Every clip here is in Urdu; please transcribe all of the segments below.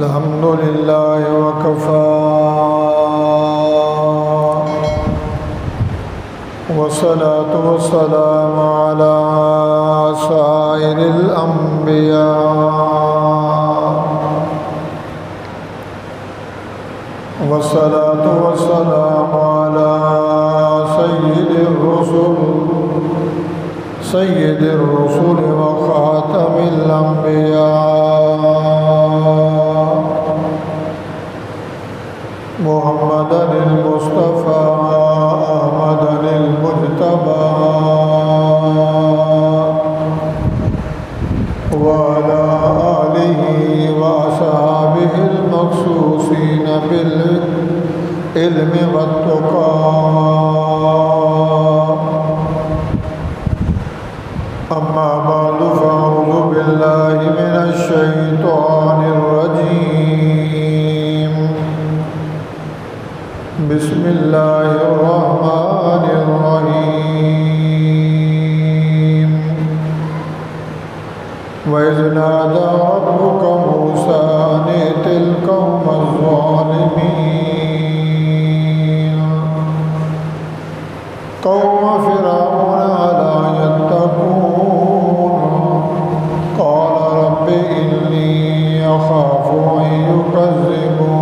الحمد لله وكفى والصلاة والسلام على سائر الأنبياء والصلاة والسلام على سيد الرسل وخاتم الأنبياء محمد المصطفى أحمد المجتبى وعلى آله وأصحابه المخصوصين بالعلم والتقى. أما بعد فأعوذ بالله من الشيطان الرجيم. بسم الله الرحمن الرحيم. وإذ نادى ربك موسى أن ائت القوم الظالمين قوم فرعون ألا يتقون قال رب إني أخاف أن يكذبون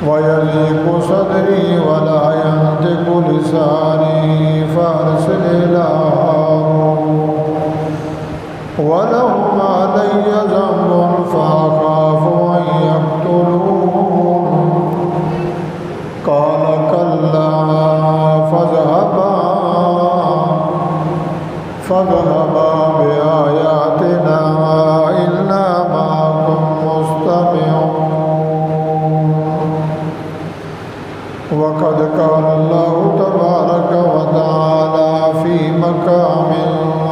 ويضيق صدري ولا ينطق لساني فأرسل إلى هارون ولهم علي ذنب فأخاف أن يقتلون قال كلا فاذهبا بآياتنا إنا معكم مستمعون. وقد قال الله تبارك وتعالى في مقام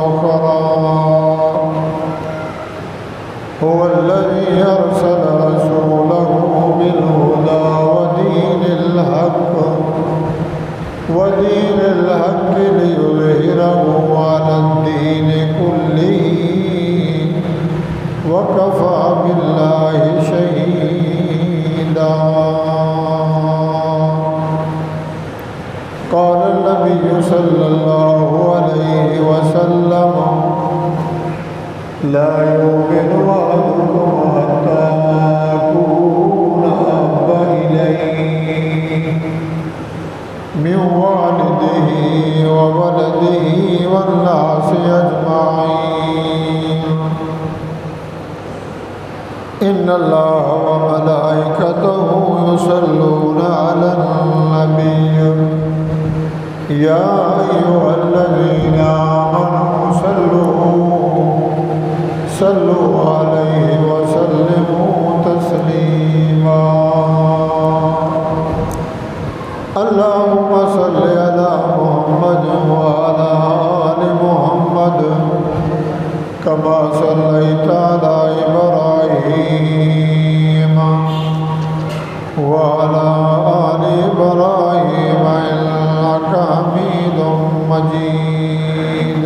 أخرى هو الذي أرسل رسوله بالهدى ودين الحق ليظهره على الدين كله وكفى بالله شهيدا. قال النبي صلى الله عليه وسلم لا يؤمن أحدكم حتى أكون أحب إليه من والده وولده والناس أجمعين. إن الله وملائكته يصلون على النبي يا أيها الذين آمنوا صلوا عليه وسلموا تسليما. اللهم صل على محمد وعلى آل محمد كما صليت على إبراهيم وعلى آل إبراهيم إنك حميد مجيد.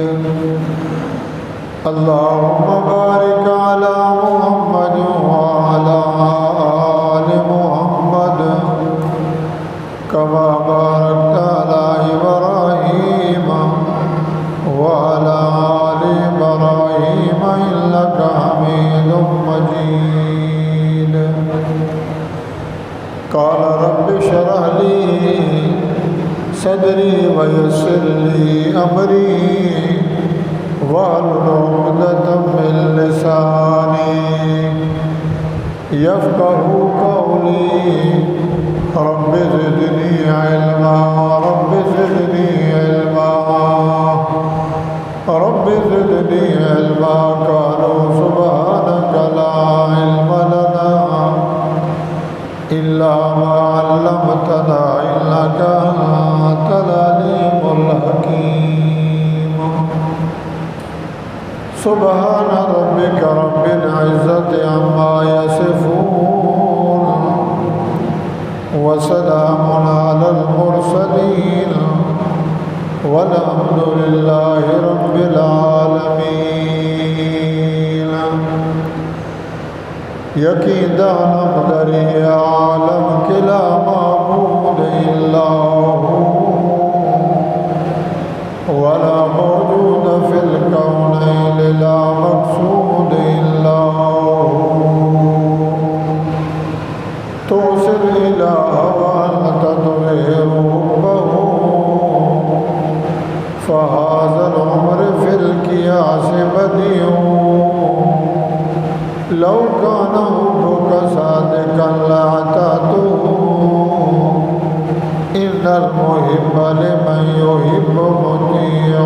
اللهم بارك على محمد وعلى آل محمد كما باركت على إبراهيم وعلى آل إبراهيم إنك حميد مجيد. قال رب اشرح لي صدري ويسر لي أمري واحلل عقدة من لساني يفقهوا قولي. رب زدني علما رب زدني علما رب زدني علما. قالوا سبحانك لا علم لنا إلا ما علمتنا إنك أنت العليم الحكيم. سبحان ربك رب العزة عما يصفون وسلام على المرسلين والحمد لله رب العالمين. یقین دانم دری عالم کی لا معبود الا هو ولا موجود فی الکونین لا مقصود الا هو توصل الہ وانت تدعی ربہ فهذا العمر في القياس بديع لو كان حبك صادقا لأعطيته إن المحب لمن يحب مطيع.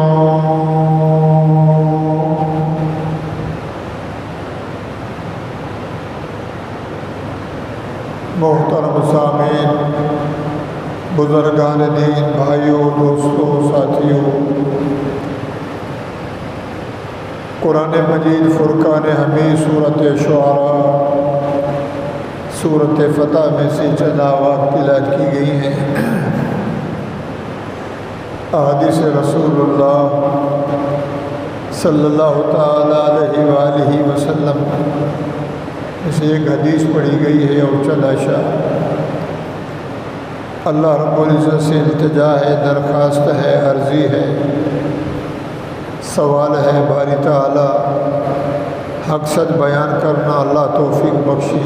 محترم سامعین، بزرگان دین، بھائیوں، دوستوں، ساتھیوں، قرآن مجید فرقان حمید سورۃ شعراء سورۃ فتح میں سے چند آیات تلاوت کی گئی ہیں. احادیث رسول اللہ صلی اللہ تعالی علیہ وآلہ وسلم سے ایک حدیث پڑھی گئی ہے اور چند اشعار. اللہ رب العزت سے التجا ہے، درخواست ہے، عرضی ہے، سوال ہے، باری تعالی حق سچ بیان کرنا اللہ توفیق بخشی.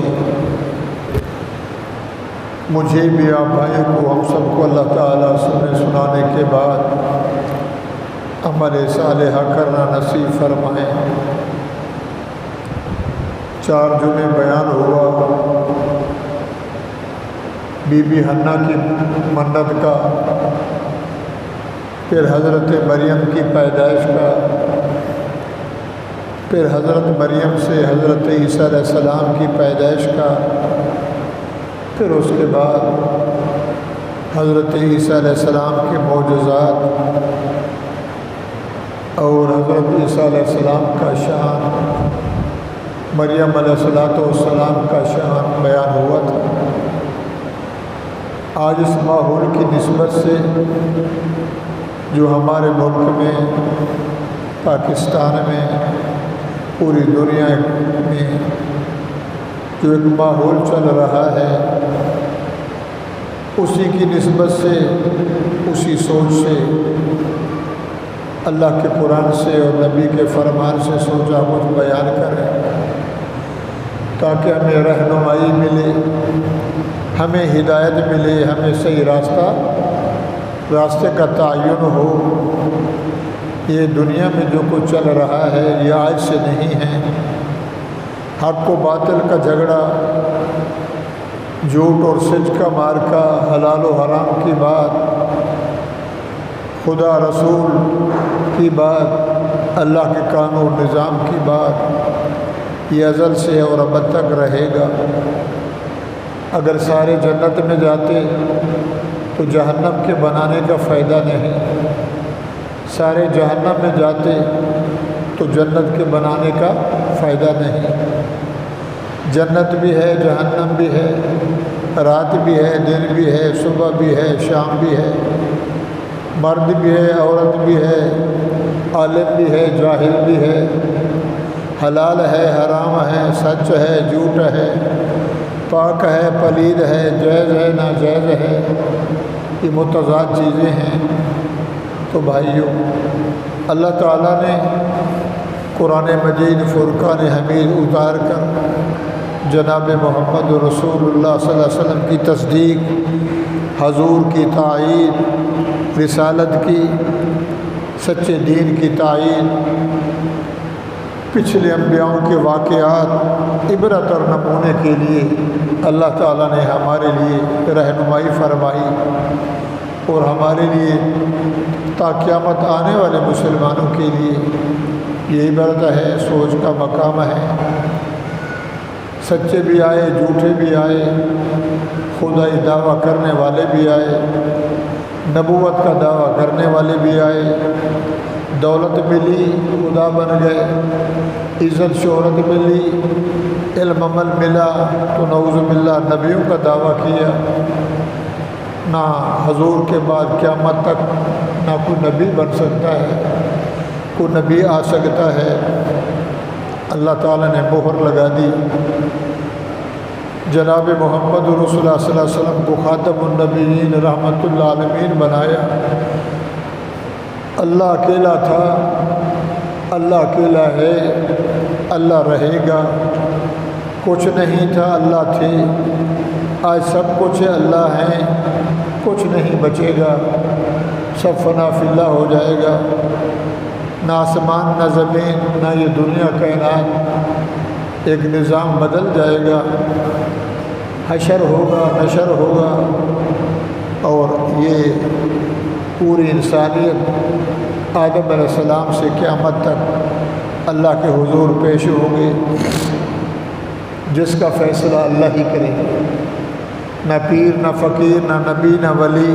مجھے بھی، آپ بھائیوں کو، ہم سب کو اللہ تعالی سنانے کے بعد عمل صالح کرنا نصیب فرمائیں. 4 جمعے بیان ہوا بی بی حنہ کی منت کا، پھر حضرت مریم کی پیدائش کا، پھر حضرت مریم سے حضرت عیسیٰ علیہ السلام کی پیدائش کا، پھر اس کے بعد حضرت عیسیٰ علیہ السلام کے معجزات اور حضرت عیسیٰ علیہ السلام کا شان، مریم علیہ السلام کا شان بیان ہوا تھا. آج اس ماحول کی نسبت سے جو ہمارے ملک میں، پاکستان میں، پوری دنیا میں جو ایک ماحول چل رہا ہے، اسی کی نسبت سے، اسی سوچ سے اللہ کے قرآن سے اور نبی کے فرمان سے سوچا کچھ بیان کریں تاکہ ہمیں رہنمائی ملے، ہمیں ہدایت ملے، ہمیں صحیح راستے کا تعین ہو. یہ دنیا میں جو کچھ چل رہا ہے یہ آج سے نہیں ہے. حق و باطل کا جھگڑا، جھوٹ اور سچ کا مارکا، حلال و حرام کی بات، خدا رسول کی بات، اللہ کے قانون نظام کی بات، یہ ازل سے اور ابد تک رہے گا. اگر سارے جنت میں جاتے تو جہنم کے بنانے کا فائدہ نہیں، سارے جہنم میں جاتے تو جنت کے بنانے کا فائدہ نہیں. جنت بھی ہے، جہنم بھی ہے، رات بھی ہے، دن بھی ہے، صبح بھی ہے، شام بھی ہے، مرد بھی ہے، عورت بھی ہے، عالم بھی ہے، جاہل بھی ہے، حلال ہے، حرام ہے، سچ ہے، جھوٹ ہے، پاک ہے، پلید ہے، جائز ہے، ناجائز ہے، یہ متضاد چیزیں ہیں. تو بھائیوں، اللہ تعالیٰ نے قرآن مجید فرقان حمید اتار کر جناب محمد رسول اللہ صلی اللہ علیہ وسلم کی تصدیق، حضور کی تائید، رسالت کی، سچے دین کی تائید، پچھلے انبیاؤں کے واقعات عبرت اور نمونے کے لیے اللہ تعالیٰ نے ہمارے لیے رہنمائی فرمائی اور ہمارے لیے تا قیامت آنے والے مسلمانوں کے لیے یہ عبرت ہے، سوچ کا مقام ہے. سچے بھی آئے، جھوٹے بھی آئے، خدائی دعویٰ کرنے والے بھی آئے، نبوت کا دعویٰ کرنے والے بھی آئے. دولت ملی خدا بن گئے، عزت شہرت ملی، علم عمل ملا تو نعوذ باللہ نبیوں کا دعویٰ کیا. نہ حضور کے بعد قیامت تک نہ کوئی نبی بن سکتا ہے، کوئی نبی آ سکتا ہے۔ اللہ تعالیٰ نے مہر لگا دی، جناب محمد رسول اللہ صلی اللہ علیہ وسلم کو خاتم النبیین رحمت للعالمین بنایا۔ اللہ اکیلا تھا، اللہ اکیلا ہے، اللہ رہے گا۔ کچھ نہیں تھا، اللہ تھے، آج سب کچھ ہے، اللہ ہیں، کچھ نہیں بچے گا، سب فنا فی اللہ ہو جائے گا۔ نہ آسمان نہ زمین نہ یہ دنیا کائنات، ایک نظام بدل جائے گا، حشر ہوگا، نشر ہوگا، اور یہ پوری انسانیت آدم علیہ السلام سے قیامت تک اللہ کے حضور پیش ہوگی، جس کا فیصلہ اللہ ہی کرے گا۔ نہ پیر نہ فقیر نہ نبی نہ ولی،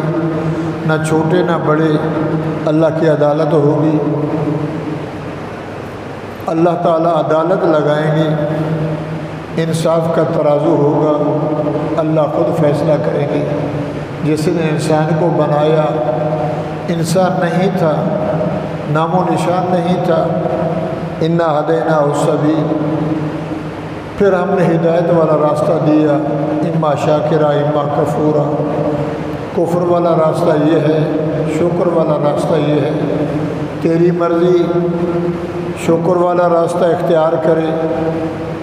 نہ چھوٹے نہ بڑے، اللہ کی عدالت ہوگی۔ اللہ تعالیٰ عدالت لگائیں گے، انصاف کا ترازو ہوگا، اللہ خود فیصلہ کریں گے۔ جس نے انسان کو بنایا، انسان نہیں تھا، نام و نشان نہیں تھا، انا ہدیناہ السبیل، پھر ہم نے ہدایت والا راستہ دیا، اما شاکرا اما کفورا، کفر والا راستہ یہ ہے، شکر والا راستہ یہ ہے، تیری مرضی شکر والا راستہ اختیار کرے،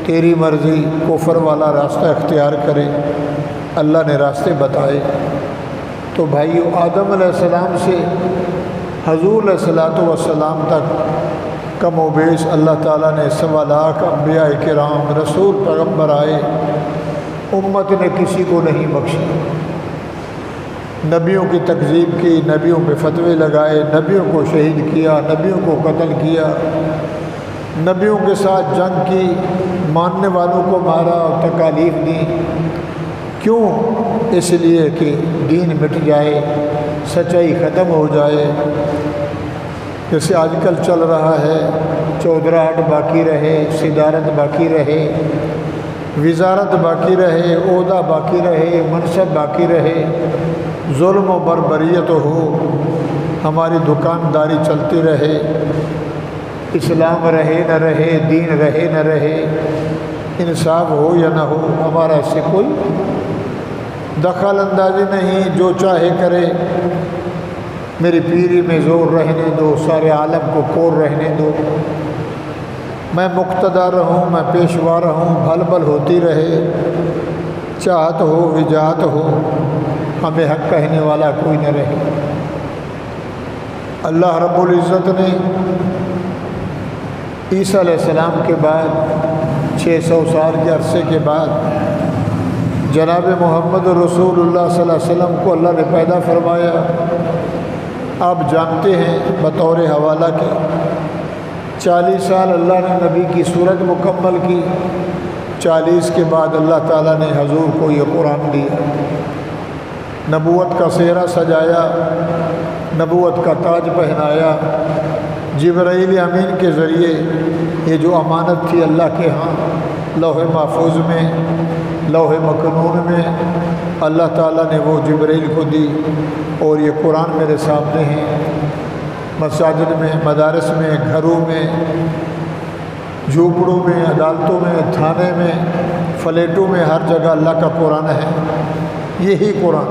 تیری مرضی کفر والا راستہ اختیار کرے۔ اللہ نے راستے بتائے۔ تو بھائیو، آدم علیہ السلام سے حضور علیہ السلام تک کم و بیش اللہ تعالیٰ نے 1.25 لاکھ انبیاء کرام رسول پیغمبر آئے، امت نے کسی کو نہیں بخشا۔ نبیوں کی تکذیب کی، نبیوں پہ فتوے لگائے، نبیوں کو شہید کیا، نبیوں کو قتل کیا، نبیوں کے ساتھ جنگ کی، ماننے والوں کو مارا اور تکالیف دی۔ کیوں؟ اس لیے کہ دین مٹ جائے، سچائی ختم ہو جائے۔ جیسے آج کل چل رہا ہے، چودراہٹ باقی رہے، صدارت باقی رہے، وزارت باقی رہے، عہدہ باقی رہے، منصب باقی رہے، ظلم و بربریت ہو، ہماری دکانداری چلتی رہے، اسلام رہے نہ رہے، دین رہے نہ رہے، انصاف ہو یا نہ ہو، ہمارا اس سے کوئی دخل اندازی نہیں، جو چاہے کرے، میری پیری میں زور رہنے دو، سارے عالم کو کور رہنے دو، میں مقتدر رہوں، میں پیشوا رہوں، بھل بھل ہوتی رہے، چاہت ہو وجاہت ہو، ہمیں حق کہنے والا کوئی نہ رہے۔ اللہ رب العزت نے عیسیٰ علیہ السلام کے بعد 600 سال کے عرصے کے بعد جناب محمد رسول اللہ صلی اللہ علیہ وسلم کو اللہ نے پیدا فرمایا۔ آپ جانتے ہیں بطور حوالہ کے 40 سال اللہ نے نبی کی صورت مکمل کی، 40 کے بعد اللہ تعالیٰ نے حضور کو یہ قرآن دیا، نبوت کا سہرا سجایا، نبوت کا تاج پہنایا، جبرائیل امین کے ذریعے یہ جو امانت تھی اللہ کے ہاں لوح محفوظ میں، لوح مکنون میں، اللہ تعالیٰ نے وہ جبرائیل کو دی، اور یہ قرآن میرے سامنے ہے۔ مساجد میں، مدارس میں، گھروں میں، جھوپڑوں میں، عدالتوں میں، تھانے میں، فلیٹوں میں، ہر جگہ اللہ کا قرآن ہے۔ یہی قرآن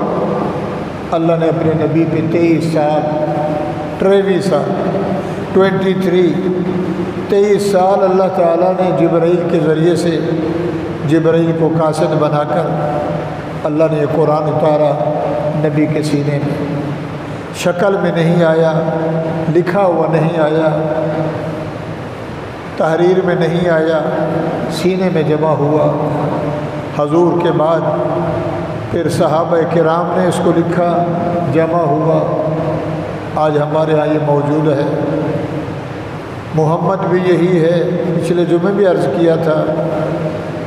اللہ نے اپنے نبی پہ 23 سال اللہ تعالیٰ نے جبرائیل کے ذریعے سے جبرائیل کو قاصد بنا کر اللہ نے یہ قرآن اتارا نبی کے سینے میں۔ شکل میں نہیں آیا، لکھا ہوا نہیں آیا، تحریر میں نہیں آیا، سینے میں جمع ہوا۔ حضور کے بعد پھر صحابہ کرام نے اس کو لکھا، جمع ہوا، آج ہمارے ہاں یہ موجود ہے۔ محمد بھی یہی ہے، پچھلے جمعے بھی عرض کیا تھا،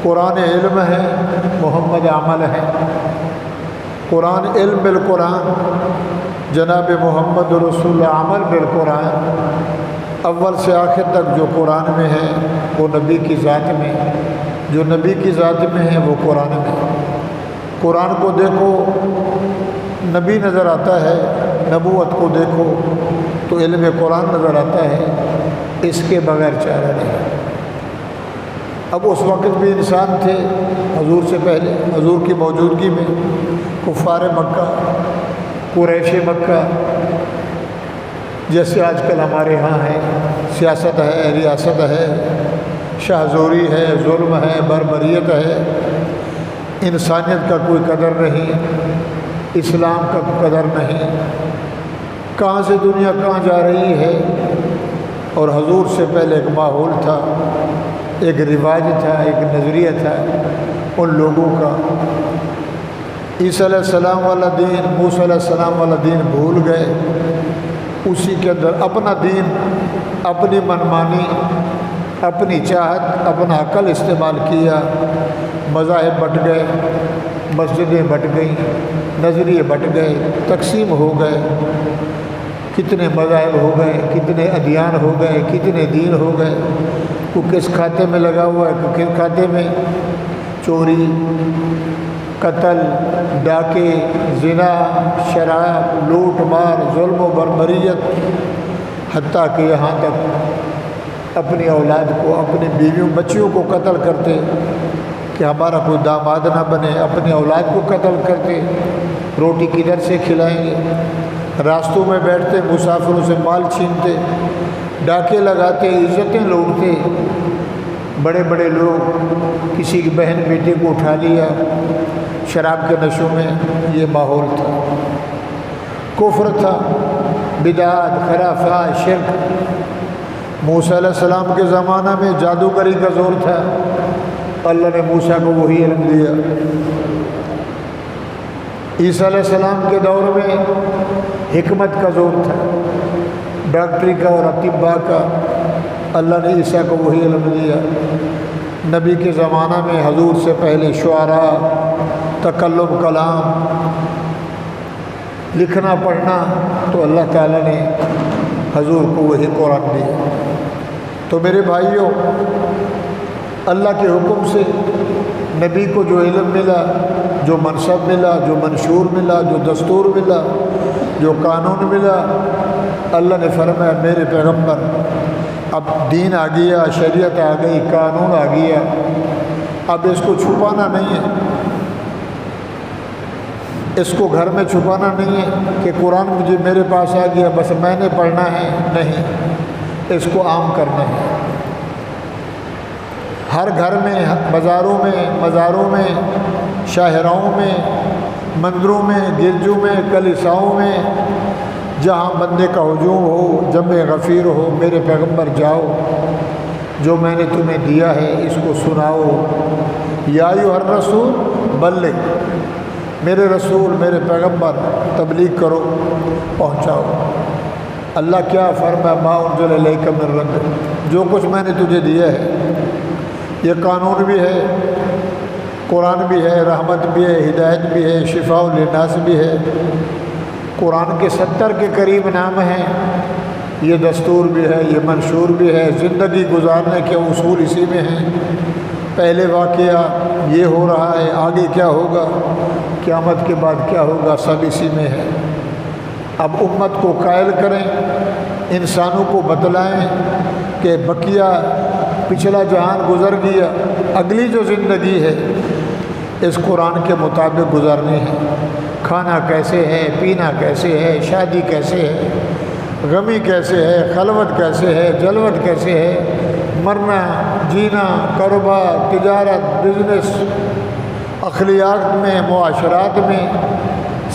قرآن علم ہے، محمد عمل ہے۔ قرآن علم بالقرآن، جناب محمد رسول عمل بالقرآن۔ اول سے آخر تک جو قرآن میں ہے وہ نبی کی ذات میں، جو نبی کی ذات میں ہے وہ قرآن میں۔ قرآن کو دیکھو، نبی نظر آتا ہے، نبوت کو دیکھو تو علم قرآن نظر آتا ہے، اس کے بغیر چارہ نہیں۔ اب اس وقت بھی انسان تھے حضور سے پہلے، حضور کی موجودگی میں کفار مکہ، قریش مکہ، جیسے آج کل ہمارے ہاں ہے، سیاست ہے، ریاست ہے، شاہ زوری ہے، ظلم ہے، بربریت ہے، انسانیت کا کوئی قدر نہیں، اسلام کا کوئی قدر نہیں، کہاں سے دنیا کہاں جا رہی ہے۔ اور حضور سے پہلے ایک ماحول تھا، ایک رواج تھا، ایک نظریہ تھا ان لوگوں کا۔ عیسیٰ علیہ السلام والا دین، موسیٰ علیہ السلام والا دین بھول گئے، اسی کے اندر اپنا دین، اپنی منمانی، اپنی چاہت، اپنا عقل استعمال کیا، مذاہب بٹ گئے، مسجدیں بٹ گئیں، نظریے بٹ گئے، تقسیم ہو گئے، کتنے مذاہب ہو گئے، کتنے ادیان ہو گئے، کتنے دین ہو گئے، کوئی کس کھاتے میں لگا ہوا ہے، کوئی کس کھاتے میں۔ چوری، قتل، ڈاکے، زنا، شراب، لوٹ مار، ظلم و بربریت، حتیٰ کہ یہاں تک اپنی اولاد کو، اپنی بیویوں بچیوں کو قتل کرتے کہ ہمارا کوئی داماد نہ بنے، اپنی اولاد کو قتل کرتے، روٹی کدھر سے کھلائیں گے، راستوں میں بیٹھتے مسافروں سے مال چھینتے، ڈاکے لگاتے، عزتیں لوٹتے، بڑے بڑے لوگ، کسی کی بہن بیٹے کو اٹھا لیا شراب کے نشوں میں۔ یہ ماحول تھا، کفر تھا، بدعت، خرافات، شرک۔ موسیٰ علیہ السلام کے زمانہ میں جادوگری کا زور تھا، اللہ نے موسیٰ کو وہی علم دیا۔ عیسیٰ علیہ السلام کے دور میں حکمت کا زور تھا، ڈاکٹری کا اور اطباء کا، اللہ نے عیسیٰ کو وہی علم دیا۔ نبی کے زمانہ میں حضور سے پہلے شعراء، تکلم، کلام، لکھنا پڑھنا، تو اللہ تعالیٰ نے حضور کو وہی قرآن دیا۔ تو میرے بھائیوں، اللہ کے حکم سے نبی کو جو علم ملا، جو منصب ملا، جو منشور ملا، جو دستور ملا، جو قانون ملا، اللہ نے فرمایا میرے پیغمبر، اب دین آ گیا، شریعت آ گئی، قانون آ گیا، اب اس کو چھپانا نہیں ہے، اس کو گھر میں چھپانا نہیں ہے کہ قرآن مجھے میرے پاس آ گیا بس میں نے پڑھنا ہے، نہیں، اس کو عام کرنا ہے۔ ہر گھر میں، بازاروں میں، مزاروں میں، شاہراہوں میں، مندروں میں، گرجوں میں، کلیساؤں میں، جہاں بندے کا ہجوم ہو، جمع غفیر ہو، میرے پیغمبر جاؤ، جو میں نے تمہیں دیا ہے اس کو سناؤ۔ یا ایھا الرسول بلغ، میرے رسول، میرے پیغمبر تبلیغ کرو، پہنچاؤ۔ اللہ کیا فرمایا، ما انزل الیک من ربک، جو کچھ میں نے تجھے دیا ہے، یہ قانون بھی ہے، قرآن بھی ہے، رحمت بھی ہے، ہدایت بھی ہے، شفاء للناس بھی ہے، قرآن کے 70 کے قریب نام ہیں، یہ دستور بھی ہے، یہ منشور بھی ہے، زندگی گزارنے کے اصول اسی میں ہیں۔ پہلے واقعہ یہ ہو رہا ہے، آگے کیا ہوگا، قیامت کے بعد کیا ہوگا، سب اسی میں ہے۔ اب امت کو قائل کریں، انسانوں کو بتلائیں کہ بقیہ پچھلا جہان گزر گیا، اگلی جو زندگی ہے اس قرآن کے مطابق گزارنی ہے۔ کھانا کیسے ہے، پینا کیسے ہے، شادی کیسے ہے، غمی کیسے ہے، خلوت کیسے ہے، جلوت کیسے ہے، مرنا، جینا، کاروبار، تجارت، بزنس، اخلاقیات میں، معاشرات میں،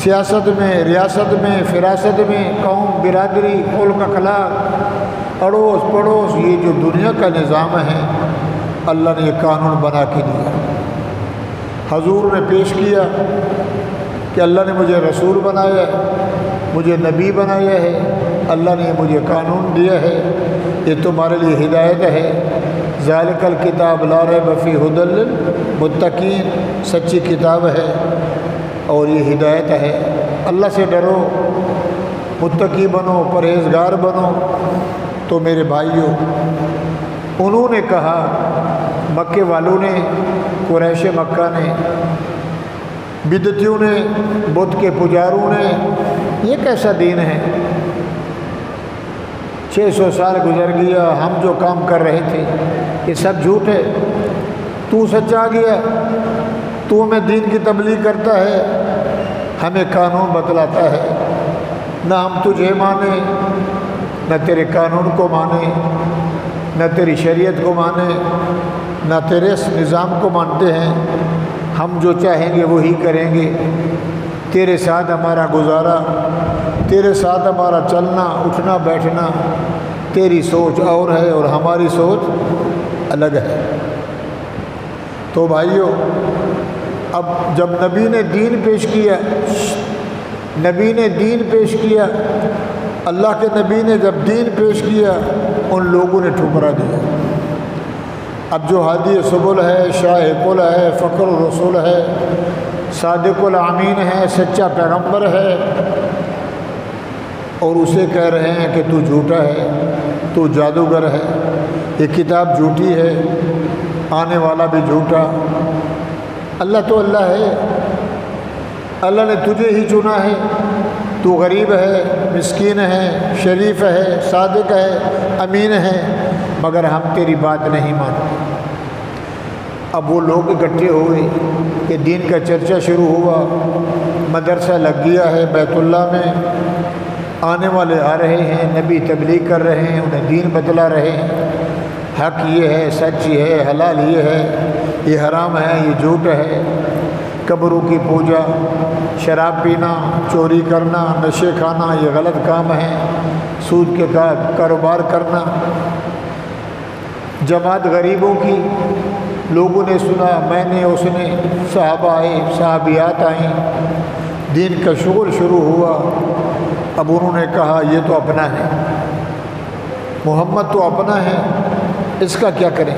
سیاست میں، ریاست میں، فراست میں، قوم، برادری، ملک، اخلاق، اڑوس پڑوس، یہ جو دنیا کا نظام ہے اللہ نے یہ قانون بنا کے دیا۔ حضور نے پیش کیا کہ اللہ نے مجھے رسول بنایا ہے، مجھے نبی بنایا ہے، اللہ نے مجھے قانون دیا ہے، یہ تمہارے لیے ہدایت ہے۔ ذالک الکتاب لا ریب فیہ ھدی للمتقین، سچی کتاب ہے اور یہ ہدایت ہے، اللہ سے ڈرو، متقی بنو، پرہیزگار بنو۔ تو میرے بھائیوں، انہوں نے کہا، مکے والوں نے، قریش مکہ نے، بدعتیوں نے، بت کے پجاروں نے، یہ کیسا دین ہے؟ 600 سال گزر گیا، ہم جو کام کر رہے تھے یہ سب جھوٹ ہے، تو سچ آ گیا، تو ہمیں دین کی تبلیغ کرتا ہے، ہمیں قانون بتلاتا ہے، نہ ہم تجھے مانیں، نہ تیرے قانون کو مانیں، نہ تیری شریعت کو مانیں، نہ تیرے اس نظام کو مانتے ہیں، ہم جو چاہیں گے وہی کریں گے، تیرے ساتھ ہمارا گزارا، تیرے ساتھ ہمارا چلنا اٹھنا بیٹھنا، تیری سوچ اور ہے اور ہماری سوچ الگ ہے۔ تو بھائیو، اب جب نبی نے دین پیش کیا، نبی نے دین پیش کیا، اللہ کے نبی نے جب دین پیش کیا، ان لوگوں نے ٹھکرا دیا۔ اب جو ہادی سبل ہے، شاہ کل ہے، فخر الرسول ہے، صادق الامین ہے، سچا پیغمبر ہے، اور اسے کہہ رہے ہیں کہ تو جھوٹا ہے، تو جادوگر ہے، یہ کتاب جھوٹی ہے، آنے والا بھی جھوٹا۔ اللہ تو اللہ ہے، اللہ نے تجھے ہی چنا ہے، تو غریب ہے، مسکین ہے، شریف ہے، صادق ہے، امین ہے، مگر ہم تیری بات نہیں مانتے۔ اب وہ لوگ اکٹھے ہوئے کہ دین کا چرچا شروع ہوا، مدرسہ لگ گیا ہے بیت اللہ میں، آنے والے آ رہے ہیں، نبی تبلیغ کر رہے ہیں، انہیں دین بتلا رہے ہیں، حق یہ ہے، سچ یہ ہے، حلال یہ ہے، یہ حرام ہے، یہ جھوٹ ہے، قبروں کی پوجا، شراب پینا، چوری کرنا، نشے کھانا یہ غلط کام ہے، سود کے کاروبار کرنا۔ جماعت غریبوں کی، لوگوں نے سنا، میں نے، اس نے، صحابہ آئے، صحابیات آئیں، دین کا شغل شروع ہوا۔ اب انہوں نے کہا یہ تو اپنا ہے، محمد تو اپنا ہے، اس کا کیا کریں؟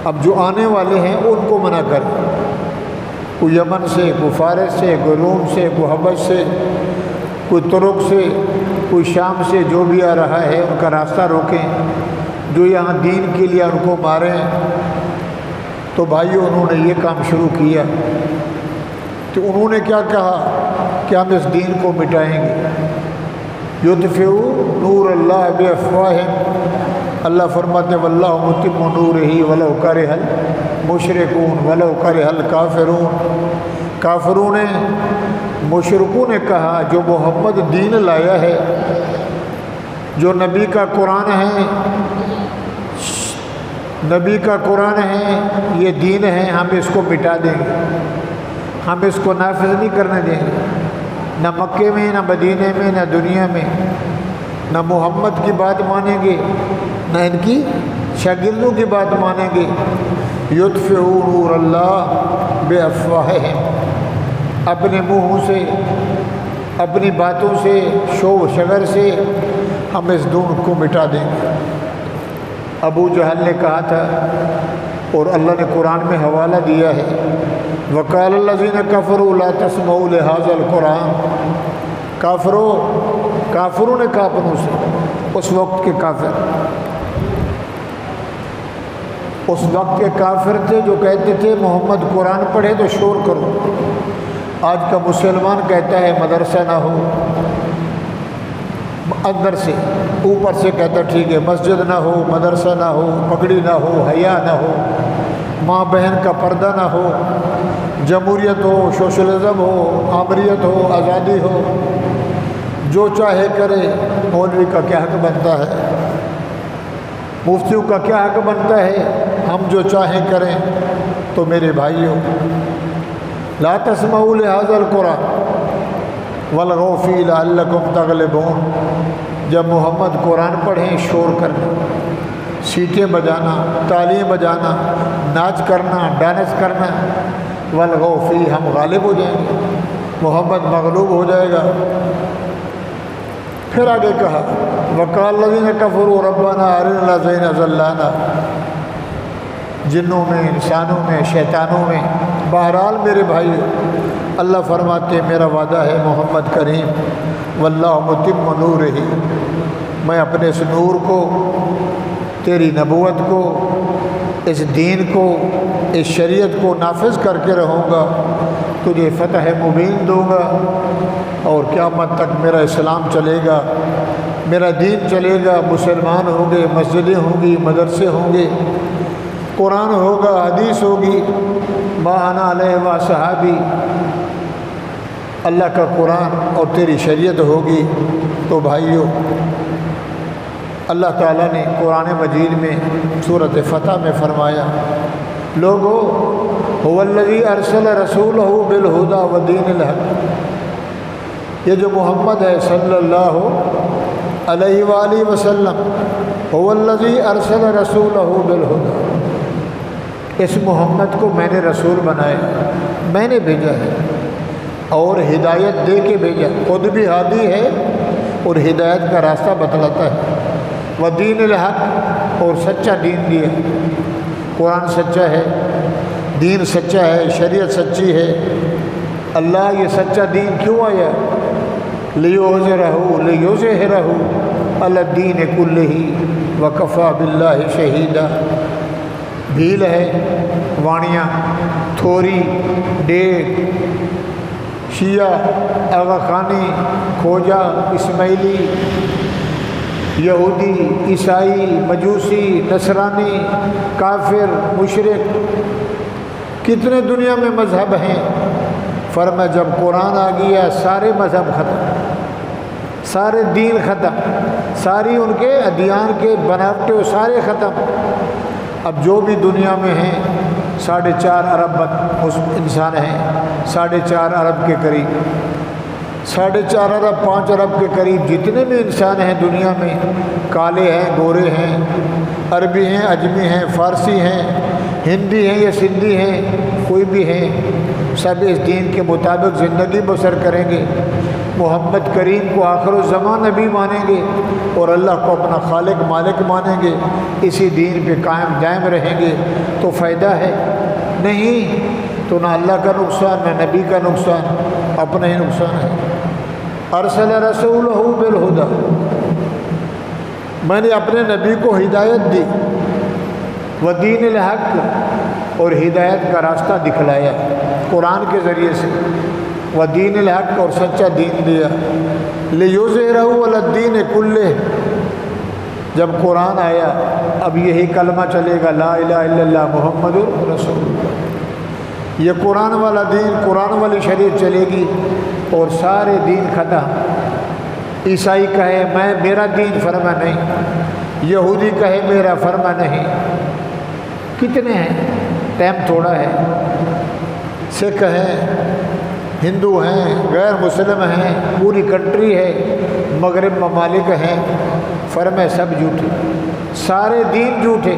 اب جو آنے والے ہیں ان کو منع کریں، کوئی یمن سے، کوئی فارس سے، کوئی روم سے، کوئی حبش سے، کوئی ترک سے، کوئی شام سے، جو بھی آ رہا ہے ان کا راستہ روکیں، جو یہاں دین کے لیے ان کو ماریں۔ تو بھائیو، انہوں نے یہ کام شروع کیا، تو انہوں نے کیا کہا کہ ہم اس دین کو مٹائیں گے۔ یطفئوا نور اللہ بافواہہم، اللہ فرماتے واللہ متم نورہ ولو کرہ المشرکون ولو کرہ الکافرون۔ کافروں نے، مشرکوں نے کہا جو محمد دین لایا ہے، جو نبی کا قرآن ہے، نبی کا قرآن ہے، یہ دین ہے، ہم اس کو مٹا دیں گے، ہم اس کو نافذ نہیں کرنے دیں گے، نہ مکے میں، نہ مدینے میں، نہ دنیا میں، نہ محمد کی بات مانیں گے، نہ ان کی شاگردوں کی بات مانیں گے۔ یطفئوا نور اللہ بافواہہم، اپنے منہوں سے، اپنی باتوں سے، شور شگر سے ہم اس دین کو مٹا دیں گے۔ ابو جہل نے کہا تھا، اور اللہ نے قرآن میں حوالہ دیا ہے، وقال الذین کفروا لا تسمعوا لہذا القرآن۔ کافروں نے کہا اپنوں سے، اس وقت کے کافر، اس وقت کے کافر تھے جو کہتے تھے محمد قرآن پڑھے تو شور کرو۔ آج کا مسلمان کہتا ہے مدرسہ نہ ہو، اندر سے، اوپر سے کہتا ٹھیک ہے، مسجد نہ ہو، مدرسہ نہ ہو، پگڑی نہ ہو، حیا نہ ہو، ماں بہن کا پردہ نہ ہو، جمہوریت ہو، سوشلزم ہو، آمریت ہو، آزادی ہو، جو چاہے کرے۔ مولوی کا کیا حق بنتا ہے، مفتیوں کا کیا حق بنتا ہے، ہم جو چاہیں کریں۔ تو میرے بھائیوں، لا تسمعوا لہذا القرآن والغوا فیہ لعلکم تغلبون۔ جب محمد قرآن پڑھیں، شور کرنا، سیٹیں بجانا، تالیاں بجانا، ناچ کرنا، ڈانس کرنا، والغوا فیہ، ہم غالب ہو جائیں گے، محمد مغلوب ہو جائے گا۔ پھر آگے کہا وقال الذین کفروا ربنا ارنا الذین ضلانا، جنوں میں، انسانوں میں، شیطانوں میں۔ بہرحال میرے بھائی، اللہ فرماتے میرا وعدہ ہے محمد کریم، واللہ متم نورہ، میں اپنے اس نور کو، تیری نبوت کو، اس دین کو، اس شریعت کو نافذ کر کے رہوں گا۔ تجھے فتح مبین دوں گا اور قیامت تک میرا اسلام چلے گا، میرا دین چلے گا، مسلمان ہوں گے، مسجدیں ہوں گی، مدرسے ہوں گے، قرآن ہوگا، حدیث ہوگی، ما انا علیہ و صحابی، اللہ کا قرآن اور تیری شریعت ہوگی۔ تو بھائیو، اللہ تعالیٰ نے قرآن مجید میں سورۃ فتح میں فرمایا، لوگو هو الذی ارسل رسولہ بالہدی ودین الحق، یہ جو محمد ہے صلی اللہ علیہ وآلہ وسلم، هو الذی ارسل رسولہ بالہدی، اس محمد کو میں نے رسول بنایا، میں نے بھیجا ہے اور ہدایت دے کے بھیجا، خود بھی ہادی ہے اور ہدایت کا راستہ بتلاتا ہے، ودین الحق، اور سچا دین دیا، قرآن سچا ہے، دین سچا ہے، شریعت سچی ہے۔ اللہ یہ سچا دین کیوں آیا؟ لیظہرہ علی الدین کلہ وکفیٰ باللہ شہیدا۔ بھیل ہے، وانیاں، تھوری، ڈیگ، شیعہ، آغا خانی، کھوجا، اسماعیلی، یہودی، عیسائی، مجوسی، نصرانی، کافر، مشرک، کتنے دنیا میں مذہب ہیں۔ فرمایا جب قرآن آ گیا سارے مذہب ختم، سارے دین ختم، ساری ان کے ادیان کے بناوٹیں سارے ختم۔ اب جو بھی دنیا میں ہیں 4.5 ارب انسان ہیں، 4.5 ارب کے قریب، 4.5 ارب 5 ارب کے قریب جتنے بھی انسان ہیں دنیا میں، کالے ہیں، گورے ہیں، عربی ہیں، اجمی ہیں، فارسی ہیں، ہندی ہیں یا سندھی ہیں، کوئی بھی ہیں، سب اس دین کے مطابق زندگی بسر کریں گے، محمد کریم کو آخر الزمان نبی مانیں گے اور اللہ کو اپنا خالق مالک مانیں گے، اسی دین پہ قائم دائم رہیں گے۔ تو فائدہ ہے نہیں، تو نہ اللہ کا نقصان نہ نبی کا نقصان، اپنا ہی نقصان ہے۔ ارسل رسولہ بالہدی، میں نے اپنے نبی کو ہدایت دی، ودین الحق، اور ہدایت کا راستہ دکھلایا قرآن کے ذریعے سے، ودین الحق، اور سچا دین دیا، لیظہرہ علی الدین کلہ۔ جب قرآن آیا اب یہی کلمہ چلے گا، لا الہ الا اللہ محمد رسول اللہ، یہ قرآن والا دین، قرآن والی شریعت چلے گی اور سارے دین ختم۔ عیسائی کہے میں میرا دین، فرما نہیں، یہودی کہے میرا، فرما نہیں۔ کتنے ہیں؟ ٹائم تھوڑا ہے۔ سکھ ہیں، ہندو ہیں، غیر مسلم ہیں، پوری کنٹری ہے، مغرب ممالک ہیں، فرمائے سب جھوٹے، سارے دین جھوٹے،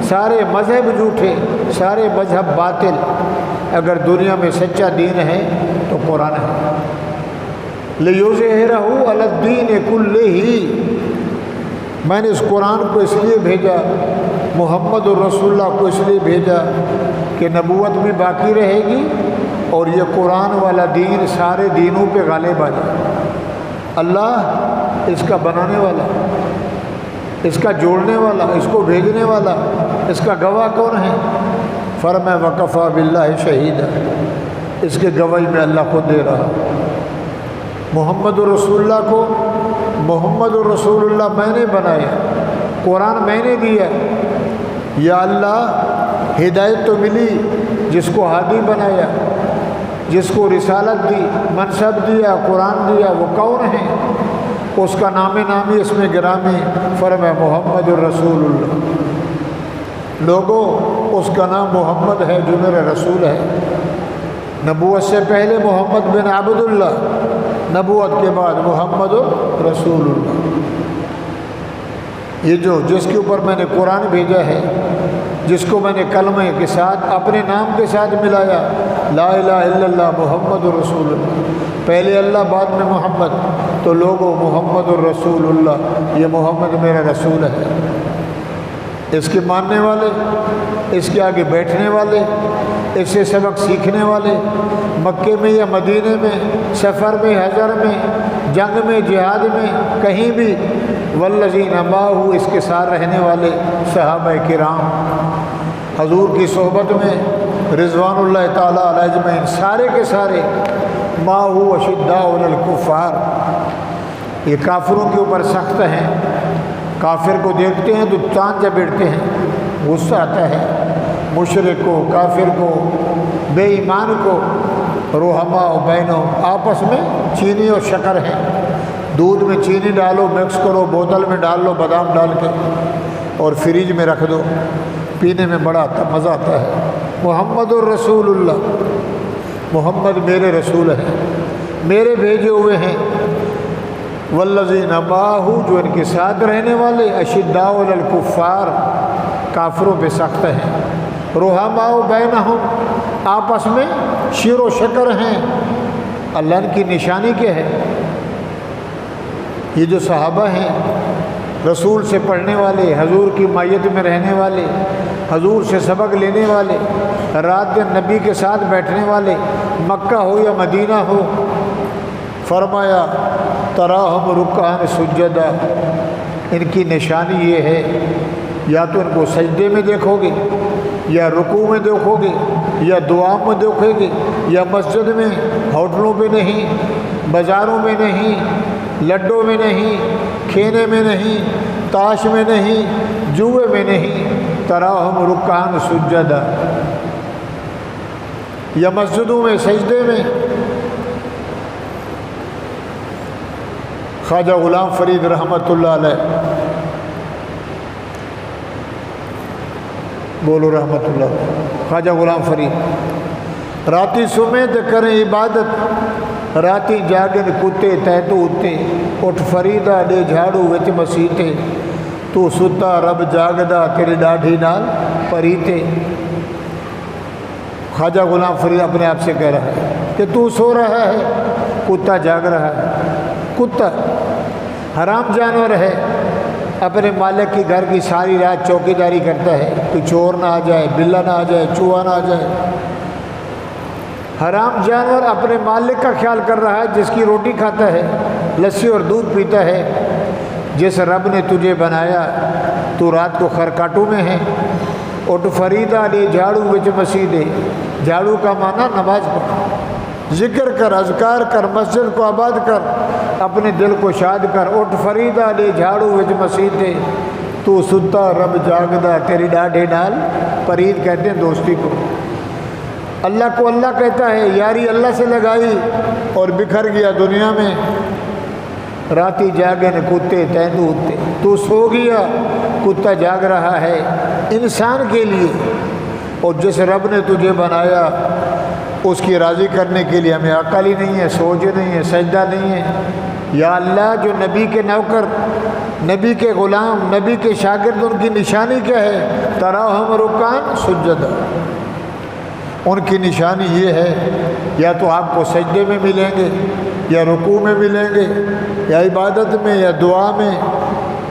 سارے مذہب جھوٹے، سارے مذہب باطل۔ اگر دنیا میں سچا دین ہے تو قرآن ہے۔ لیظہرہ علی الدین کلہ، میں نے اس قرآن کو اس لیے بھیجا، محمد الرسول اللہ کو اس لیے بھیجا کہ نبوت بھی باقی رہے گی اور یہ قرآن والا دین سارے دینوں پہ غالب آ جائے۔ اللہ اس کا بنانے والا، اس کا جوڑنے والا، اس کو بھیجنے والا، اس کا گواہ کون ہے؟ فرمایا وکفیٰ باللہ شہیدا، اس کے گواہی میں اللہ خود دے رہا۔ محمد الرسول اللہ کو محمد الرسول اللہ میں نے بنایا، قرآن میں نے دیا۔ یا اللہ ہدایت تو ملی، جس کو ہادی بنایا، جس کو رسالت دی، منصب دیا، قرآن دیا، وہ کون ہے؟ اس کا نام نامی، اس میں گرامی، فرمایا محمد الرسول اللہ۔ لوگوں اس کا نام محمد ہے جو میرا رسول ہے۔ نبوت سے پہلے محمد بن عبد اللہ، نبوت کے بعد محمد رسول اللہ۔ یہ جس کے اوپر میں نے قرآن بھیجا ہے، جس کو میں نے کلمے کے ساتھ اپنے نام کے ساتھ ملایا، لا الہ الا اللہ محمد الرسول اللہ، پہلے اللہ بعد میں محمد، تو لوگوں محمد الرسول اللہ، یہ محمد میرا رسول ہے۔ اس کے ماننے والے، اس کے آگے بیٹھنے والے، اس سے سبق سیکھنے والے، مکے میں یا مدینے میں، سفر میں، حضر میں، جنگ میں، جہاد میں، کہیں بھی، والذین معہ، اس کے ساتھ رہنے والے صحابہ کرام، حضور کی صحبت میں رضوان اللہ تعالیٰ علیہ اجمعین سارے کے سارے ماہو اشداء علی الکفار، یہ کافروں کے اوپر سخت ہیں، کافر کو دیکھتے ہیں تو چاند چپیٹتے ہیں، غصہ آتا ہے، مشرک کو، کافر کو، بے ایمان کو، رحماء بینہم آپس میں چینی اور شکر ہیں، دودھ میں چینی ڈالو، مکس کرو، بوتل میں ڈال لو بادام ڈال کے اور فریج میں رکھ دو، پینے میں بڑا مزہ آتا ہے۔ محمد الرسول اللہ، محمد میرے رسول ہیں، میرے بھیجے ہوئے ہیں، والذین معہ جو ان کے ساتھ رہنے والے، اشداء علی الکفار کافروں پہ سخت ہیں، رحماء بینہم آپس میں شیر و شکر ہیں۔ اللہ ان کی نشانی کیا ہے؟ یہ جو صحابہ ہیں، رسول سے پڑھنے والے، حضور کی مائیت میں رہنے والے، حضور سے سبق لینے والے، رات دن نبی کے ساتھ بیٹھنے والے، مکہ ہو یا مدینہ ہو، فرمایا تراہم رکعان سجدہ، ان کی نشانی یہ ہے یا تو ان کو سجدے میں دیکھو گے، یا رکوع میں دیکھو گے، یا دعا میں دیکھو گے، یا مسجد میں، ہوٹلوں پہ نہیں، بازاروں میں نہیں، لڈو میں نہیں، کھینے میں نہیں، تاش میں نہیں، جوئے میں نہیں، تراہم رکعان سجدہ، یا مسجدوں میں سجدے میں۔ خواجہ غلام فرید رحمۃ اللہ علیہ، بولو رحمۃ اللہ، خواجہ غلام فرید، راتی سمیت کریں عبادت، راتی جاگن کتے تحتو اتے، اٹھ فریدا دے جھاڑو وچ مسیتے، تو ستا رب جاگدا تیری ڈاڈھی نال پریتے۔ خواجہ غلام فرید اپنے آپ سے کہہ رہا ہے کہ تو سو رہا ہے، کتا جاگ رہا ہے۔ کتا حرام جانور ہے، اپنے مالک کی گھر کی ساری رات چوکی داری کرتا ہے کہ چور نہ آ جائے، بلا نہ آ جائے، چوہا نہ آ جائے۔ حرام جانور اپنے مالک کا خیال کر رہا ہے، جس کی روٹی کھاتا ہے، لسی اور دودھ پیتا ہے۔ جس رب نے تجھے بنایا تو رات کو خرکاٹوں میں ہے۔ اٹھ فریدا لے جھاڑو وچ مسیدے، جھاڑو کا معنی نماز پڑھ، ذکر کر، اذکار کر، مسجد کو آباد کر، اپنے دل کو شاد کر۔ اٹھ فریدا لے جھاڑو وچ مسیدے، تو ستا رب جاگدا تیری ڈاڈھے نال پرید، کہتے ہیں دوستی کو۔ اللہ کو اللہ کہتا ہے، یاری اللہ سے لگائی اور بکھر گیا دنیا میں۔ راتی جاگن کتے تینو اتے، تو سو گیا، کتا جاگ رہا ہے انسان کے لیے۔ اور جس رب نے تجھے بنایا اس کی راضی کرنے کے لیے ہمیں عقل ہی نہیں ہے، سوچ نہیں ہے، سجدہ نہیں ہے۔ یا اللہ، جو نبی کے نوکر، نبی کے غلام، نبی کے شاگرد، ان کی نشانی کیا ہے؟ تراہم رکعان سجدہ، ان کی نشانی یہ ہے یا تو آپ کو سجدے میں ملیں گے، یا رکوع میں ملیں گے، یا عبادت میں، یا دعا میں،